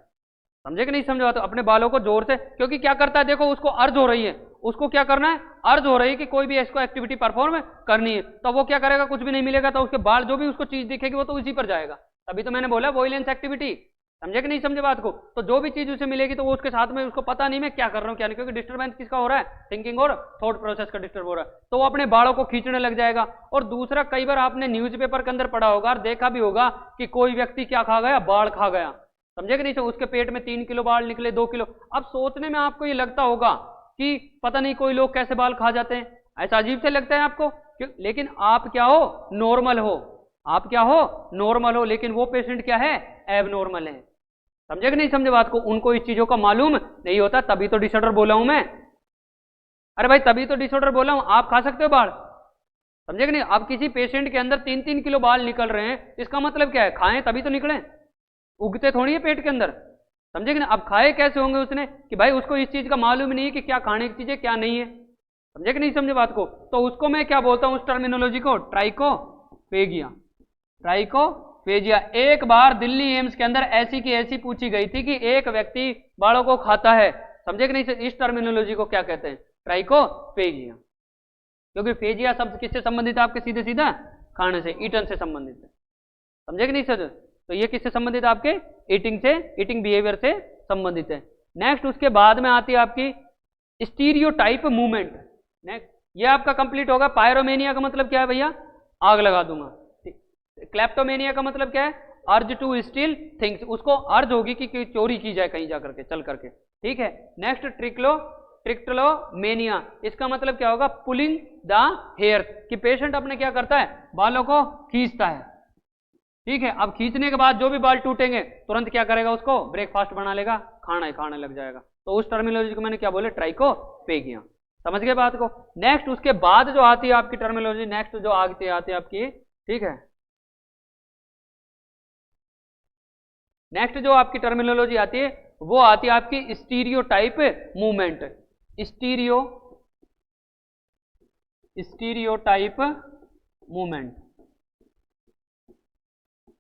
A: समझे कि नहीं समझे बात, अपने बालों को जोर से, क्योंकि क्या करता है देखो, उसको अर्ज हो रही है, उसको क्या करना है, अर्ज हो रही है कि कोई भी इसको एक्टिविटी परफॉर्म करनी है, तो वो क्या करेगा, कुछ भी नहीं मिलेगा तो उसके बाल जो भी उसको चीज दिखेगी वो तो उसी पर जाएगा। तभी तो मैंने बोला वॉयलेंस एक्टिविटी, समझे कि नहीं समझे बात को। तो जो भी चीज उसे मिलेगी तो वो उसके साथ में उसको पता नहीं मैं क्या कर रहा हूँ क्या नहीं, क्योंकि डिस्टर्बेंस किसका हो रहा है, थिंकिंग और थॉट प्रोसेस का डिस्टर्ब हो रहा है, तो वो अपने बालों को खींचने लग जाएगा। और दूसरा, कई बार आपने न्यूज़पेपर के अंदर पढ़ा होगा और देखा भी होगा कि कोई व्यक्ति क्या खा गया, बाल खा गया, समझे कि नहीं, तो उसके पेट में 3 किलो बाल निकले, 2 किलो। अब सोचने में आपको ये लगता होगा कि पता नहीं कोई लोग कैसे बाल खा जाते हैं, ऐसा अजीब से लगता है आपको, लेकिन आप क्या हो, नॉर्मल हो, आप क्या हो, नॉर्मल हो, लेकिन वो पेशेंट क्या है, एबनॉर्मल है, समझे कि नहीं समझे बात को। उनको इस चीजों का मालूम नहीं होता, तभी तो डिसऑर्डर बोला हूं मैं, अरे भाई तभी तो डिसऑर्डर बोला हूं। आप खा सकते हो बाल, समझे कि नहीं। अब किसी पेशेंट के अंदर 3-3 किलो बाल निकल रहे हैं, इसका मतलब क्या है, खाएं तभी तो निकले, उगते थोड़ी है पेट के अंदर, समझे कि नहीं। अब खाए कैसे होंगे उसने, कि भाई उसको इस चीज का मालूम नहीं है कि क्या खाने की चीज है क्या नहीं है, समझे कि नहीं समझे बात को। तो उसको मैं क्या बोलता हूं, उस टर्मिनोलॉजी को, ट्राइकोफेजिया, ट्राइकोफेजिया। एक बार दिल्ली एम्स के अंदर ऐसी की ऐसी पूछी गई थी कि एक व्यक्ति बालों को खाता है, समझे कि नहीं, इस टर्मिनोलॉजी को क्या कहते हैं, ट्राइकोफेजिया, क्योंकि फेजिया शब्द किससे संबंधित है, आपके सीधे सीधा खाने से, ईटन से संबंधित है, समझे कि नहीं सर। तो ये किससे संबंधित है, आपके ईटिंग से, ईटिंग बिहेवियर से संबंधित है। नेक्स्ट उसके बाद में आती है आपकी स्टीरियोटाइप मूवमेंट। नेक्स्ट ये आपका कंप्लीट होगा। पायरोमेनिया का मतलब क्या है भैया, आग लगा दूंगा। क्लेप्टोमेनिया का मतलब क्या है, अर्ज टू स्टील थिंग्स, उसको अर्ज होगी कि चोरी की जाए कहीं जा करके, चल करके, ठीक है। नेक्स्ट ट्रिक्टोमेनिया, इसका मतलब क्या होगा, पुलिंग द हेयर, कि पेशेंट अपने क्या करता है, बालों को खींचता है, ठीक है। अब खींचने के बाद जो भी बाल टूटेंगे तुरंत क्या करेगा, उसको ब्रेकफास्ट बना लेगा, खाने लग जाएगा। तो उस टर्मिनोलॉजी को मैंने क्या बोले, ट्राइकोफेजिया, समझ गए बात को। नेक्स्ट उसके बाद जो आती है आपकी टर्मिनोलॉजी, नेक्स्ट जो आती है आपकी, ठीक है, नेक्स्ट जो आपकी टर्मिनोलॉजी आती है वो आती है आपकी स्टीरियोटाइप मूवमेंट, स्टीरियोटाइप मूवमेंट।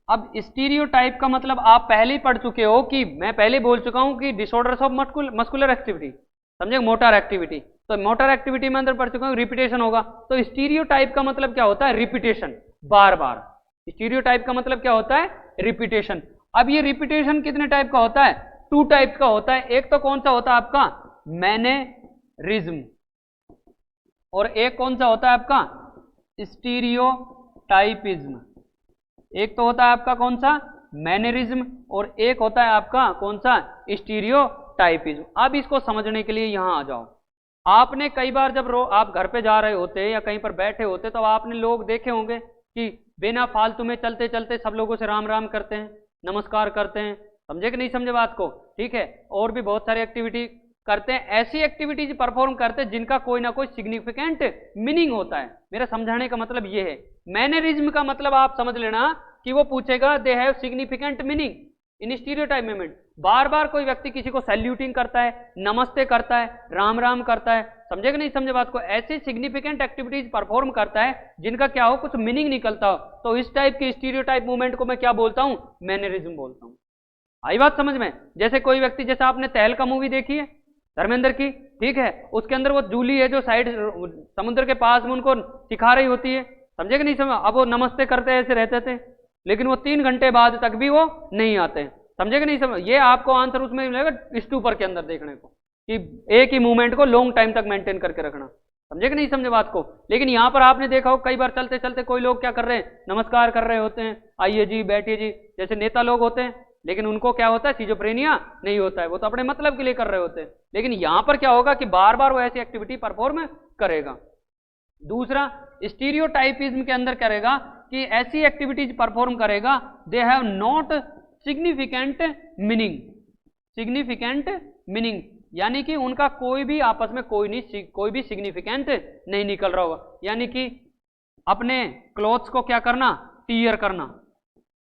A: अब स्टीरियोटाइप का मतलब आप पहले ही पढ़ चुके हो, कि मैं पहले बोल चुका हूं कि डिसऑर्डर्स ऑफ मस्कुलर एक्टिविटी, समझे, मोटर एक्टिविटी। तो मोटर एक्टिविटी में अंदर पढ़ चुका हूं, रिपीटेशन होगा। तो स्टीरियोटाइप का मतलब क्या होता है, रिपीटेशन, बार बार। स्टीरियोटाइप का मतलब क्या होता है, रिपीटेशन। अब ये रिपीटेशन कितने टाइप का होता है, 2 टाइप का होता है। एक तो कौन सा होता है आपका, मैनरिज्म, और एक कौन सा होता है आपका, स्टीरियोटाइपिज्म। एक तो होता है आपका कौन सा, मैनरिज्म, और एक होता है आपका कौन सा, स्टीरियोटाइपिज्म। अब इसको समझने के लिए यहां आ जाओ। आपने कई बार जब आप घर पे जा रहे होते या कहीं पर बैठे होते तो आपने लोग देखे होंगे कि बिना फालतू में चलते चलते सब लोगों से राम राम करते हैं, नमस्कार करते हैं, समझे कि नहीं समझे बात को, ठीक है। और भी बहुत सारी एक्टिविटी करते हैं, ऐसी एक्टिविटीज परफॉर्म करते हैं जिनका कोई ना कोई सिग्निफिकेंट मीनिंग होता है। मेरा समझाने का मतलब ये है। मैनरिज्म का मतलब आप समझ लेना कि वो पूछेगा they have significant meaning in stereotype movement. बार बार कोई व्यक्ति किसी को सैल्यूटिंग करता है, नमस्ते करता है, राम राम करता है, समझे कि नहीं समझे बात को, ऐसी सिग्निफिकेंट एक्टिविटीज परफॉर्म करता है जिनका क्या हो, कुछ मीनिंग निकलता हो। तो इस टाइप की स्टीरियोटाइप मूवमेंट को मैं क्या बोलता हूं, मैनरिज्म बोलता हूं। आई बात समझ में। जैसे कोई व्यक्ति, जैसे आपने तहलका मूवी देखी है धर्मेंद्र की, ठीक है, उसके अंदर वो जूली है जो साइड समुद्र के पास में उनको सिखा रही होती है, समझे कि नहीं समझ। अब वो नमस्ते करते ऐसे रहते थे, लेकिन वो 3 घंटे बाद तक भी वो नहीं आते, समझे कि नहीं समझ। ये आपको आंसर उसमें मिलेगा स्टूपर के अंदर देखने को, कि एक ही मूवमेंट को लॉन्ग टाइम तक मेंटेन करके रखना, समझे कि नहीं समझे बात को। लेकिन यहाँ पर आपने देखा हो कई बार चलते चलते कोई लोग क्या कर रहे हैं, नमस्कार कर रहे होते हैं, आइए जी बैठिए जी, जैसे नेता लोग होते हैं, लेकिन उनको क्या होता है, सिजोफ्रेनिया नहीं होता है, वो तो अपने मतलब के लिए कर रहे होते हैं। लेकिन यहाँ पर क्या होगा कि बार बार वो ऐसी एक्टिविटी परफॉर्म करेगा। दूसरा, स्टीरियोटाइपिज्म के अंदर करेगा कि ऐसी एक्टिविटीज परफॉर्म करेगा they have not significant meaning, significant meaning, यानी कि उनका कोई भी आपस में कोई भी सिग्निफिकेंट नहीं निकल रहा होगा। यानी कि अपने क्लोथ्स को क्या करना, टीयर करना,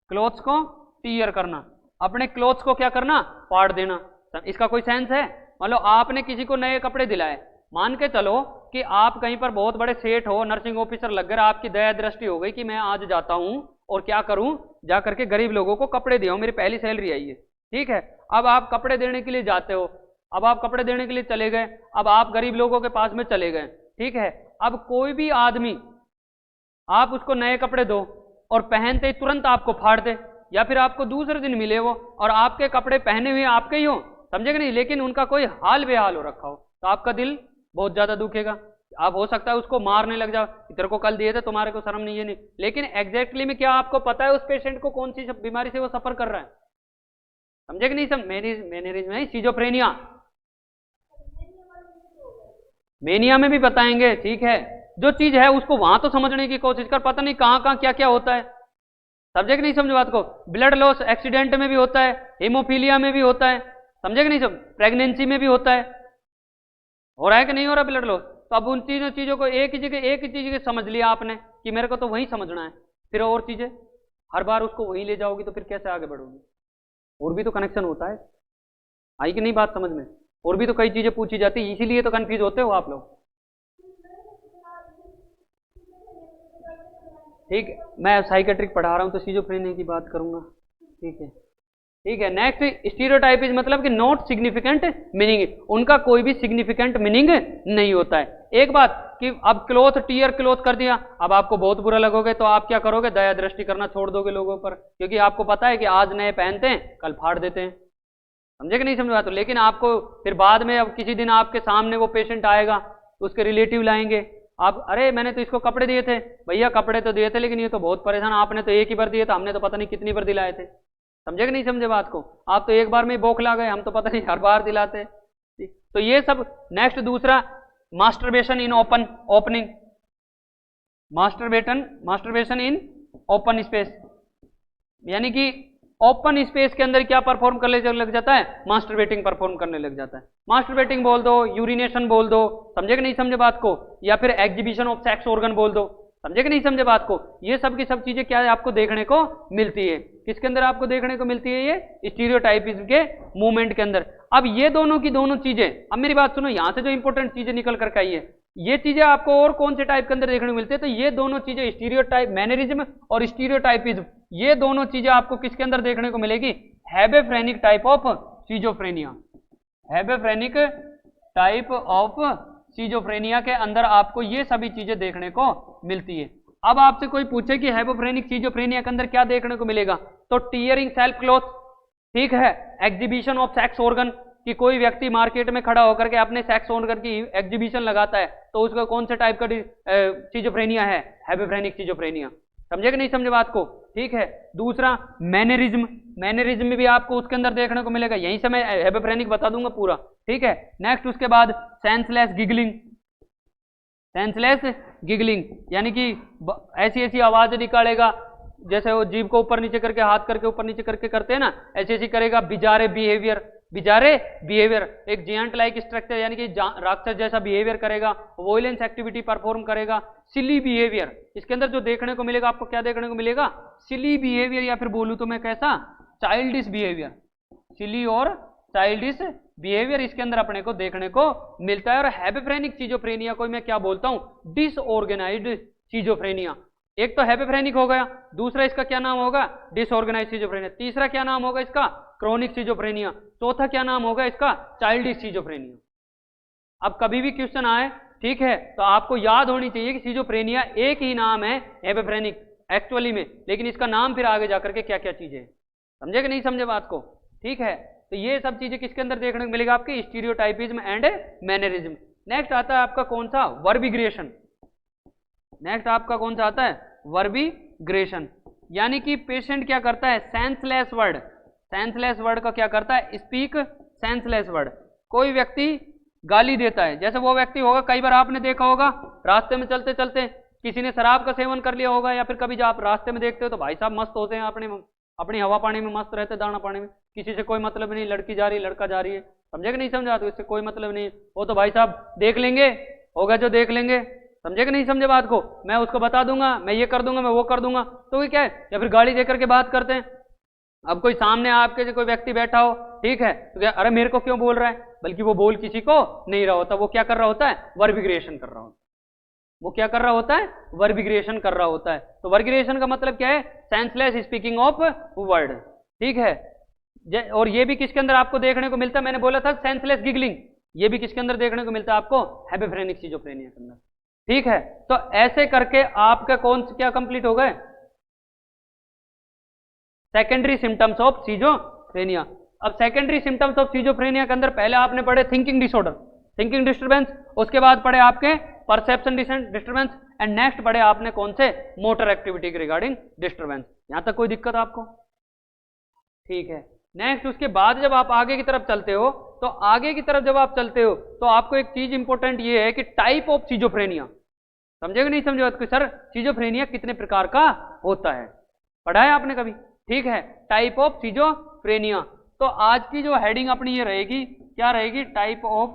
A: क्लोथ्स को टीयर करना, अपने क्लोथ्स को क्या करना, फाड़ देना। इसका कोई सेंस है। मान लो आपने किसी को नए कपड़े दिलाए, मान के चलो कि आप कहीं पर बहुत बड़े सेठ हो, नर्सिंग ऑफिसर लग गए, आपकी दया दृष्टि हो गई कि मैं आज जाता हूं और क्या करूं, जा करके गरीब लोगों को कपड़े दिया, मेरी पहली सैलरी आई है, ठीक है। अब आप कपड़े देने के लिए जाते हो, अब आप कपड़े देने के लिए चले गए, अब आप गरीब लोगों के पास में चले गए, ठीक है। अब कोई भी आदमी आप उसको नए कपड़े दो और पहनते ही तुरंत आपको फाड़ दे, या फिर आपको दूसरे दिन मिले वो और आपके कपड़े पहने हुए आपके ही हो, समझे कि नहीं, लेकिन उनका कोई हाल बेहाल हो रखा हो, तो आपका दिल बहुत ज्यादा दुखेगा। आप हो सकता है उसको मारने लग जाओ, तेरे को कल दिए थे, तुम्हारे को शर्म नहीं है, नहीं। लेकिन एग्जैक्टली में क्या आपको पता है उस पेशेंट को कौन सी बीमारी से वो सफर कर रहा है, समझे कि नहीं। सब मैनरिज्म है, सिजोफ्रेनिया। मेनिया में भी बताएंगे, ठीक है। जो चीज है उसको वहां तो समझने की कोशिश कर, पता नहीं कहां कहां क्या क्या होता है, समझे कि नहीं समझे बात को। ब्लड लॉस एक्सीडेंट में भी होता है, हीमोफीलिया में भी होता है, समझे कि नहीं, सब प्रेगनेंसी में भी होता है। हो रहा है कि नहीं हो रहा ब्लड लॉस। तो अब उन चीजों को एक ही चीज समझ लिया आपने कि मेरे को तो वही समझना है, फिर और चीजें हर बार उसको वही ले जाओगी तो फिर कैसे आगे बढ़ोगी। और भी तो कनेक्शन होता है, आई कि नहीं बात समझ में। और भी तो कई चीजें पूछी जाती है, इसीलिए तो कंफ्यूज होते हो आप लोग। ठीक है, मैं साइकेट्रिक पढ़ा रहा हूं तो सिजोफ्रेनिया की बात करूंगा, ठीक है। ठीक है, नेक्स्ट स्टीरियोटाइपिज्म मतलब कि नॉट सिग्निफिकेंट मीनिंग, उनका कोई भी सिग्निफिकेंट मीनिंग नहीं होता है। एक बात कि अब क्लोथ टीयर क्लोथ कर दिया, अब आपको बहुत बुरा लगोगे तो आप क्या करोगे, दया दृष्टि करना छोड़ दोगे लोगों पर, क्योंकि आपको पता है कि आज नए पहनते हैं कल फाड़ देते हैं, समझे कि नहीं समझा। तो लेकिन आपको फिर बाद में अब किसी दिन आपके सामने वो पेशेंट आएगा, उसके रिलेटिव लाएंगे, आप अरे मैंने तो इसको कपड़े दिए थे, भैया कपड़े तो दिए थे लेकिन ये तो बहुत परेशान, आपने तो एक ही बार दिए थे, हमने तो पता नहीं कितनी बार दिलाए थे, समझे कि नहीं समझे बात को। आप तो एक बार में बौखला गए, हम तो पता नहीं हर बार दिलाते। तो ये सब। नेक्स्ट दूसरा, masturbation in opening, masturbation in open space, यानी कि ओपन स्पेस के अंदर क्या परफॉर्म करने लग जाता है, मास्टरबेटिंग परफॉर्म करने लग जाता है। मास्टरबेटिंग बोल दो, यूरिनेशन बोल दो, समझे कि नहीं समझे बात को, या फिर एग्जीबिशन ऑफ सेक्स ऑर्गन बोल दो, समझे कि नहीं समझे बात को। ये सब की सब चीजें क्या है आपको देखने को मिलती है, किसके अंदर आपको देखने को मिलती है, ये स्टीरियोटाइपिज्म के मूवमेंट के अंदर। अब ये दोनों की दोनों चीजें, अब मेरी बात सुनो, यहां से जो इंपॉर्टेंट चीजें निकल करके आई है, ये चीजें आपको और कौन से टाइप के अंदर देखने को मिलती है, तो ये दोनों चीजें स्टीरियोटाइप मैनरिज्म और स्टीरियोटाइपिज्म, ये दोनों चीजें आपको किसके अंदर देखने को मिलेगी, हेबेफ्रेनिक type of schizophrenia, हेबेफ्रेनिक type of schizophrenia के अंदर आपको ये सभी चीजें देखने को मिलती है। अब आपसे कोई पूछे कि हेबेफ्रेनिक सिजोफ्रेनिया के अंदर क्या देखने को मिलेगा, तो टीयरिंग सेल्फ क्लॉथ, ठीक है, एग्जीबिशन ऑफ सेक्स ऑर्गन, कि कोई व्यक्ति मार्केट में खड़ा होकर के अपने सेक्स ऑर्गन की एग्जीबिशन लगाता है, तो उसका कौन से टाइप का सिजोफ्रेनिया है, हेबेफ्रेनिक सिजोफ्रेनिया, समझे कि नहीं समझे बात को। ठीक है, दूसरा मैनरिज्म, मैनरिज्म में भी आपको उसके अंदर देखने को मिलेगा, यहीं से मैं हेबेफ्रेनिक बता दूंगा पूरा, ठीक है। नेक्स्ट उसके बाद सेंसलेस गिगलिंग, सेंसलेस गिगलिंग यानी कि ऐसी ऐसी आवाज निकालेगा, जैसे वो जीभ को ऊपर नीचे करके, हाथ करके ऊपर नीचे करके करते हैं ना, ऐसी ऐसी करेगा। बिजारे बिहेवियर, बिजारे बिहेवियर, एक जियांट लाइक स्ट्रक्चर यानी कि राक्षस जैसा बिहेवियर करेगा, वोलेंस एक्टिविटी परफॉर्म करेगा। सिली बिहेवियर, इसके अंदर जो देखने को मिलेगा आपको, क्या देखने को मिलेगा, सिली बिहेवियर, या फिर बोलूं तो मैं कैसा, चाइल्डिश बिहेवियर, सिली और चाइल्डिश बिहेवियर इसके अंदर अपने को देखने को मिलता है। और हेबेफ्रेनिक सिजोफ्रेनिया को मैं क्या बोलता हूं, डिसऑर्गेनाइज्ड सिजोफ्रेनिया। एक तो हेबेफ्रेनिक हो गया, दूसरा इसका क्या नाम होगा, डिसऑर्गेनाइज्ड सिजोफ्रेनिया, तीसरा क्या नाम होगा इसका, क्रोनिक सिजोफ्रेनिया, चौथा क्या नाम होगा इसका, चाइल्डिश सिजोफ्रेनिया। अब कभी भी क्वेश्चन आए, ठीक है, तो आपको याद होनी चाहिए कि सिजोफ्रेनिया एक ही नाम है हेबेफ्रेनिक एक्चुअली में, लेकिन इसका नाम फिर आगे जाकर के क्या क्या चीजें, समझे कि नहीं समझे बात को। ठीक है, तो ये सब चीजें किसके अंदर देखने को मिलेगा, आपकी स्टीरियोटाइपिज्म एंड मैनरिज्म। नेक्स्ट आता है आपका कौन सा, वर्बिग्रेशन। नेक्स्ट आपका कौन सा आता है, वर्बिग्रेशन, यानी कि पेशेंट क्या करता है, सेंसलेस वर्ड, सेंसलेस वर्ड का क्या करता है, स्पीक सेंसलेस वर्ड। कोई व्यक्ति गाली देता है, जैसे वो व्यक्ति होगा, कई बार आपने देखा होगा रास्ते में चलते चलते किसी ने शराब का सेवन कर लिया होगा, या फिर कभी जब आप रास्ते में देखते हो तो भाई साहब मस्त होते हैं, अपनी हवा पानी में मस्त रहते, दाना पानी में, किसी से कोई मतलब नहीं, लड़की जा रही लड़का जा रही है, समझे कि नहीं समझा, तो इससे कोई मतलब नहीं, वो तो भाई साहब देख लेंगे, होगा जो देख लेंगे, समझे कि नहीं समझे बात को, मैं उसको बता दूंगा, मैं ये कर दूंगा, मैं वो कर दूंगा, तो क्या है, या फिर गाड़ी देकर के बात करते हैं। अब कोई सामने आपके से कोई व्यक्ति बैठा हो, ठीक है, तो क्या अरे मेरे को क्यों बोल रहा है, बल्कि वो बोल किसी को नहीं रहा होता, वो क्या कर रहा होता है, वर्बिग्रेशन कर रहा होता है, वो क्या कर रहा होता है, वर्बिग्रेशन कर रहा होता है। तो वर्बिग्रेशन का मतलब क्या है, सेंसलेस स्पीकिंग ऑफ वर्ड, ठीक है। और ये भी किसके अंदर आपको देखने को मिलता है, मैंने बोला था सेंसलेस गिगलिंग, ये भी किसके अंदर देखने को मिलता है आपको, हेबेफ्रेनिक सिजोफ्रेनिया के अंदर। ठीक है, तो ऐसे करके आपका कौन क्या कंप्लीट हो गए, सेकेंडरी सिम्टम्स ऑफ सिजोफ्रेनिया। अब सेकेंडरी सिम्टम्स ऑफ सिजोफ्रेनिया के अंदर पहले आपने पढ़े थिंकिंग डिसऑर्डर, थिंकिंग डिस्टर्बेंस, उसके बाद पढ़े आपके परसेप्शन डिस्टर्बेंस, एंड नेक्स्ट पढ़े आपने कौन से, मोटर एक्टिविटी के रिगार्डिंग डिस्टर्बेंस। यहां तक कोई दिक्कत आपको? ठीक है, नेक्स्ट उसके बाद जब आप आगे की तरफ चलते हो, तो आगे की तरफ जब आप चलते हो तो आपको एक चीज इंपॉर्टेंट ये है कि टाइप ऑफ सिजोफ्रेनिया, समझेगा नहीं समझे बात को, सर सिजोफ्रेनिया कितने प्रकार का होता है, पढ़ा है आपने कभी? ठीक है, टाइप ऑफ सिजोफ्रेनिया। तो आज की जो हेडिंग अपनी ये रहेगी, क्या रहेगी, टाइप ऑफ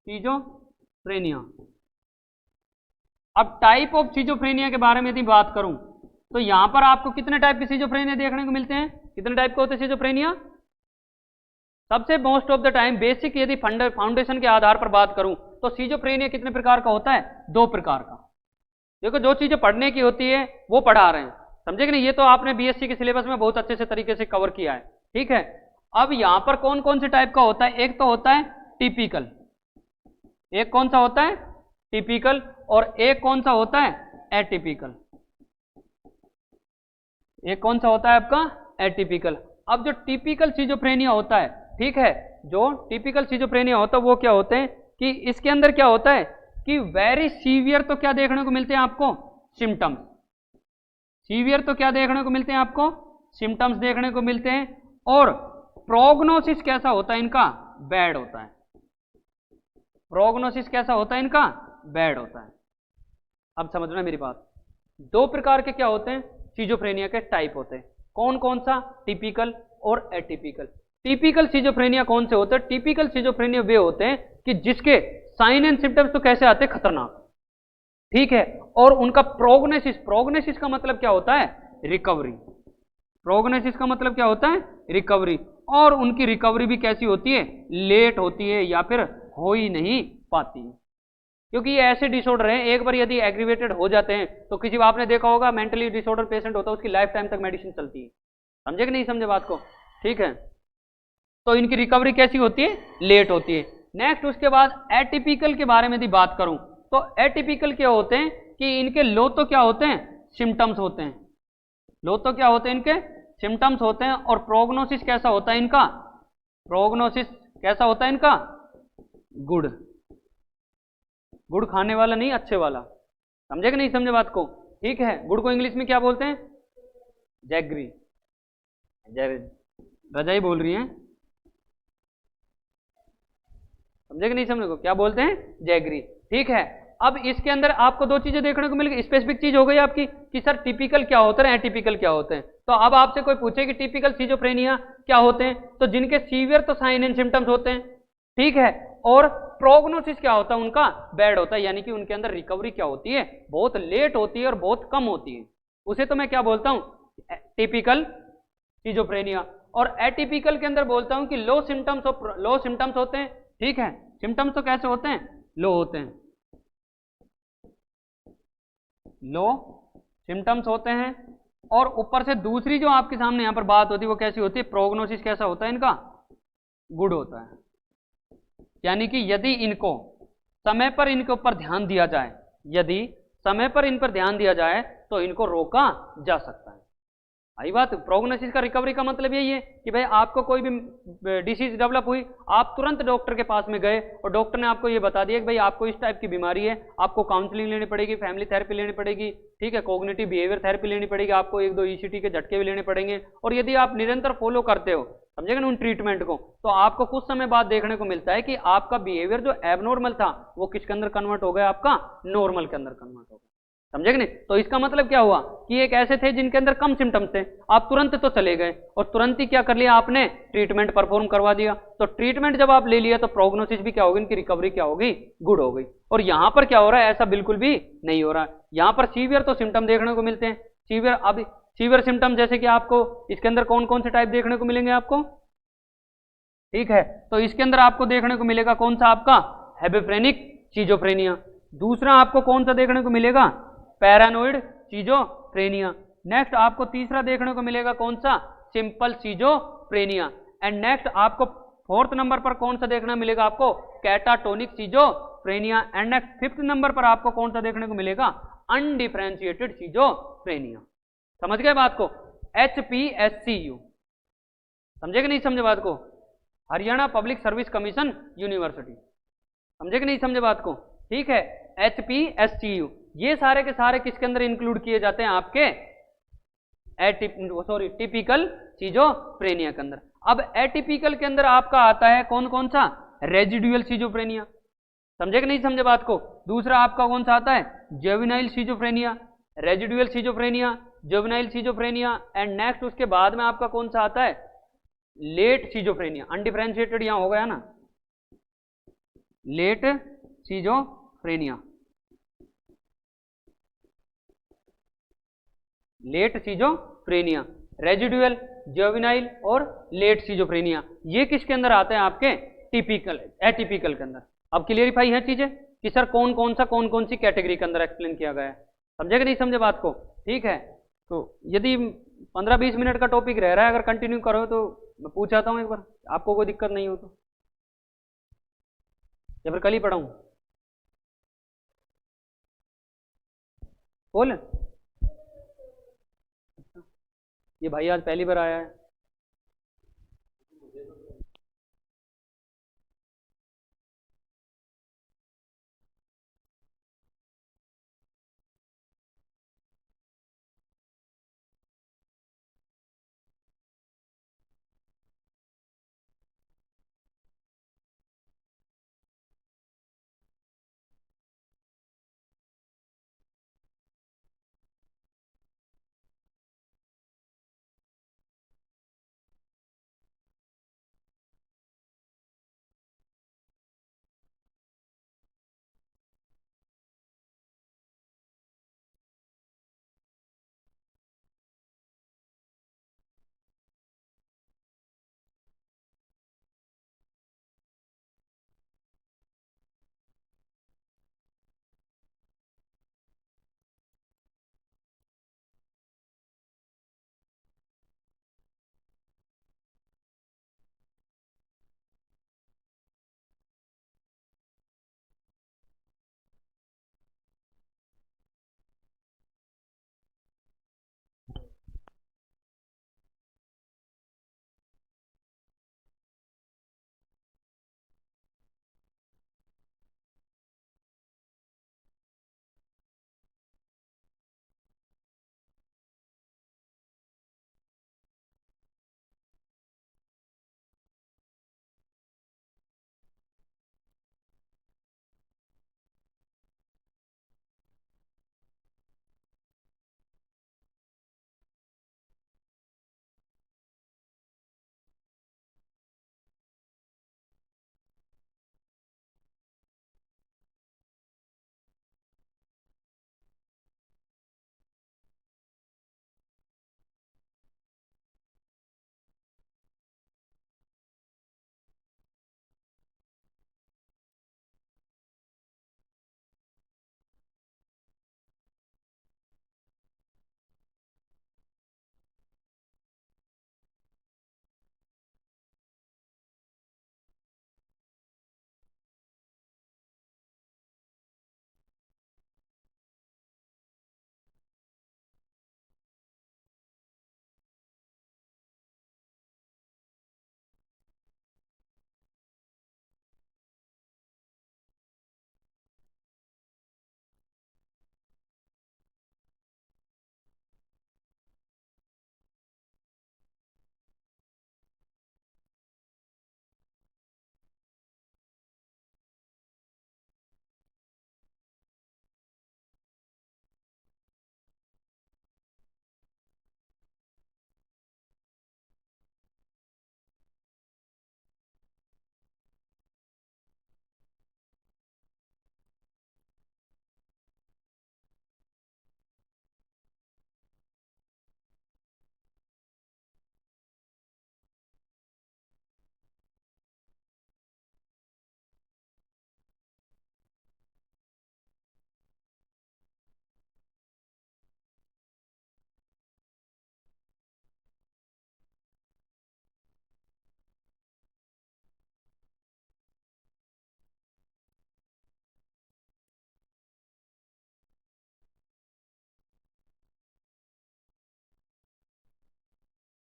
A: सिजोफ्रेनिया। अब टाइप ऑफ सिजोफ्रेनिया के बारे में यदि बात करूं तो यहां पर आपको कितने टाइप के सिजोफ्रेनिया देखने को मिलते हैं, कितने टाइप के होते हैं सिजोफ्रेनिया? सबसे most of the time basic यदि फाउंडेशन के आधार पर बात करूं तो सिजोफ्रेनिया कितने प्रकार का होता है, 2 प्रकार का। देखो जो चीजें पढ़ने की होती है वो पढ़ा रहे हैं, समझे कि नहीं, ये तो आपने बीएससी के सिलेबस में बहुत अच्छे से तरीके से कवर किया है। ठीक है, अब यहां पर कौन कौन से टाइप का होता है, एक तो होता है टिपिकल, एक कौन सा होता है टिपिकल, और एक कौन सा होता है एटिपिकल, एक कौन सा होता है आपका एटिपिकल। अब जो टिपिकल सिजोफ्रेनिया होता है, ठीक है, जो टिपिकल सिजोफ्रेनिया होता है वो क्या होते हैं कि इसके अंदर क्या होता है कि वेरी सीवियर तो क्या देखने को मिलते हैं आपको, सिम्टम्स, सीवियर तो क्या देखने को मिलते हैं आपको, सिम्टम्स देखने को मिलते हैं, और प्रोग्नोसिस कैसा होता है इनका, बैड होता है, प्रोग्नोसिस कैसा होता है इनका, बैड होता है। अब समझना मेरी बात, 2 प्रकार के क्या होते हैं सिजोफ्रेनिया के टाइप होते हैं, कौन कौन सा, टिपिकल और एटिपिकल। टिपिकल सिजोफ्रेनिया कौन से होते हैं, टिपिकल सिजोफ्रेनिया वे होते हैं कि जिसके साइन एंड सिम्टम्स तो कैसे आते हैं, खतरनाक, ठीक है, और उनका प्रोग्नोसिस, प्रोग्नोसिस का मतलब क्या होता है, रिकवरी, प्रोग्नोसिस का मतलब क्या होता है, रिकवरी, और उनकी रिकवरी भी कैसी होती है, लेट होती है या फिर हो ही नहीं पाती है, क्योंकि ये ऐसे डिसऑर्डर हैं, एक बार यदि एग्रीवेटेड हो जाते हैं तो किसी आपने देखा होगा मेंटली डिसऑर्डर पेशेंट होता है, उसकी लाइफ टाइम तक मेडिसिन चलती है, समझे कि नहीं समझे बात को? ठीक है, तो इनकी रिकवरी कैसी होती है, लेट होती है। नेक्स्ट उसके बाद एटिपिकल के बारे में यदि बात करूं तो एटिपिकल क्या होते हैं कि इनके लो तो क्या होते हैं, सिम्टम्स होते हैं, लो तो क्या होते हैं इनके, सिम्टम्स होते हैं, और प्रोग्नोसिस कैसा होता है इनका, प्रोग्नोसिस कैसा होता है इनका, गुड, गुड़ खाने वाला नहीं, अच्छे वाला, समझे कि नहीं समझे बात को? ठीक है, गुड़ को इंग्लिश में क्या बोलते हैं, जैगरी, रजाई बोल रही हैं, समझे कि नहीं समझे को, क्या बोलते हैं, जैगरी। ठीक है, अब इसके अंदर आपको 2 चीजें देखने को मिलेगी, स्पेसिफिक चीज हो गई आपकी कि सर टिपिकल क्या होते हैं, एटिपिकल क्या होते हैं। तो अब आपसे कोई पूछे कि टिपिकल सिजोफ्रेनिया क्या होते हैं, तो जिनके सीवियर तो साइन एंड सिम्टम्स होते हैं, ठीक है, और प्रोग्नोसिस क्या होता है उनका, बैड होता है, यानी कि उनके अंदर रिकवरी क्या होती है, बहुत लेट होती है और बहुत कम होती है, उसे तो मैं क्या बोलता हूं, टिपिकल सिजोफ्रेनिया। और एटिपिकल के अंदर बोलता हूं कि लो सिम्टम्स होते हैं, ठीक है, सिम्टम्स तो कैसे होते हैं, लो होते हैं, लो सिम्टम्स होते हैं, और ऊपर से दूसरी जो आपके सामने यहां पर बात होती है वो कैसी होती है, प्रोग्नोसिस कैसा होता है इनका, गुड होता है, यानी कि यदि इनको समय पर इनके ऊपर ध्यान दिया जाए, यदि समय पर इन पर ध्यान दिया जाए तो इनको रोका जा सकता है। आई बात, प्रोग्नोसिस का रिकवरी का मतलब यही है कि भाई आपको कोई भी डिसीज डेवलप हुई, आप तुरंत डॉक्टर के पास में गए और डॉक्टर ने आपको ये बता दिया कि भाई आपको इस टाइप की बीमारी है, आपको काउंसलिंग लेनी पड़ेगी, फैमिली थेरेपी लेनी पड़ेगी, ठीक है, कॉग्निटिव बिहेवियर थेरेपी लेनी पड़ेगी, आपको 1-2 ECT के झटके भी लेने पड़ेंगे, और यदि आप निरंतर फॉलो करते हो, समझेगा ना, उन ट्रीटमेंट को, तो आपको कुछ समय बाद देखने को मिलता है कि आपका बिहेवियर जो एबनॉर्मल था वो किसके अंदर कन्वर्ट हो गया, आपका नॉर्मल के अंदर कन्वर्ट हो गया, समझे कि नहीं? तो इसका मतलब क्या हुआ कि एक ऐसे थे जिनके अंदर कम सिम्टम्स थे, आप तुरंत तो चले गए और तुरंत ही क्या कर लिया आपने, ट्रीटमेंट परफॉर्म करवा दिया, तो ट्रीटमेंट जब आप ले लिया तो प्रोग्नोसिस भी क्या होगी, इनकी रिकवरी क्या होगी, गुड हो गई। और यहां पर क्या हो रहा है, ऐसा बिल्कुल भी नहीं हो रहा है, यहां पर सीवियर तो सिम्टम देखने को मिलते हैं, सीवियर, अब सीवियर सिम्टम जैसे कि आपको इसके अंदर कौन कौन से टाइप देखने को मिलेंगे आपको, ठीक है, तो इसके अंदर आपको देखने को मिलेगा कौन सा, आपका हेबेफ्रेनिक सिजोफ्रेनिया, दूसरा आपको कौन सा देखने को मिलेगा, पैरानोइड सिजोफ्रेनिया, नेक्स्ट आपको तीसरा देखने को मिलेगा कौन सा, सिंपल सीजोफ्रेनिया। एंड नेक्स्ट आपको 4th नंबर पर कौन सा देखना मिलेगा आपको, catatonic schizophrenia. And next 5th number पर आपको कौन सा देखने को मिलेगा, अनडिफरेंशिएटेड सीजोफ्रेनिया। समझ गए बात को, HPSCU, समझे कि नहीं समझे बात को, Haryana public service commission university, समझे कि नहीं समझे बात को, ठीक है। HPSCU ये सारे के सारे किसके अंदर इंक्लूड किए जाते हैं, आपके टिपिकल सीजोफ्रेनिया के अंदर। अब एटिपिकल के अंदर आपका आता है कौन कौन सा, रेजिडुअल सीजोफ्रेनिया, समझे कि नहीं समझे बात को। दूसरा आपका कौन सा आता है, juvenile schizophrenia, residual schizophrenia, juvenile schizophrenia. And next उसके बाद में आपका कौन सा आता है, लेट सीजोफ्रेनिया। अनडिफरेंशिएटेड यहां हो गया ना, late schizophrenia, late schizophrenia, residual, juvenile और लेट सीजोफ्रेनिया, ये किसके अंदर आते हैं, आपके टिपिकल एटिपिकल के अंदर। अब क्लियरिफाई है चीजें कि सर कौन कौन सी कैटेगरी के अंदर एक्सप्लेन किया गया है, समझे कि नहीं समझे बात को, ठीक है। तो यदि 15-20 मिनट का टॉपिक रह रहा है, अगर कंटिन्यू करो तो मैं पूछ आता हूं एक बार, आपको कोई दिक्कत नहीं हो तो, या फिर कल ही पढ़ाऊं, बोल। ये भाई आज पहली बार आया है,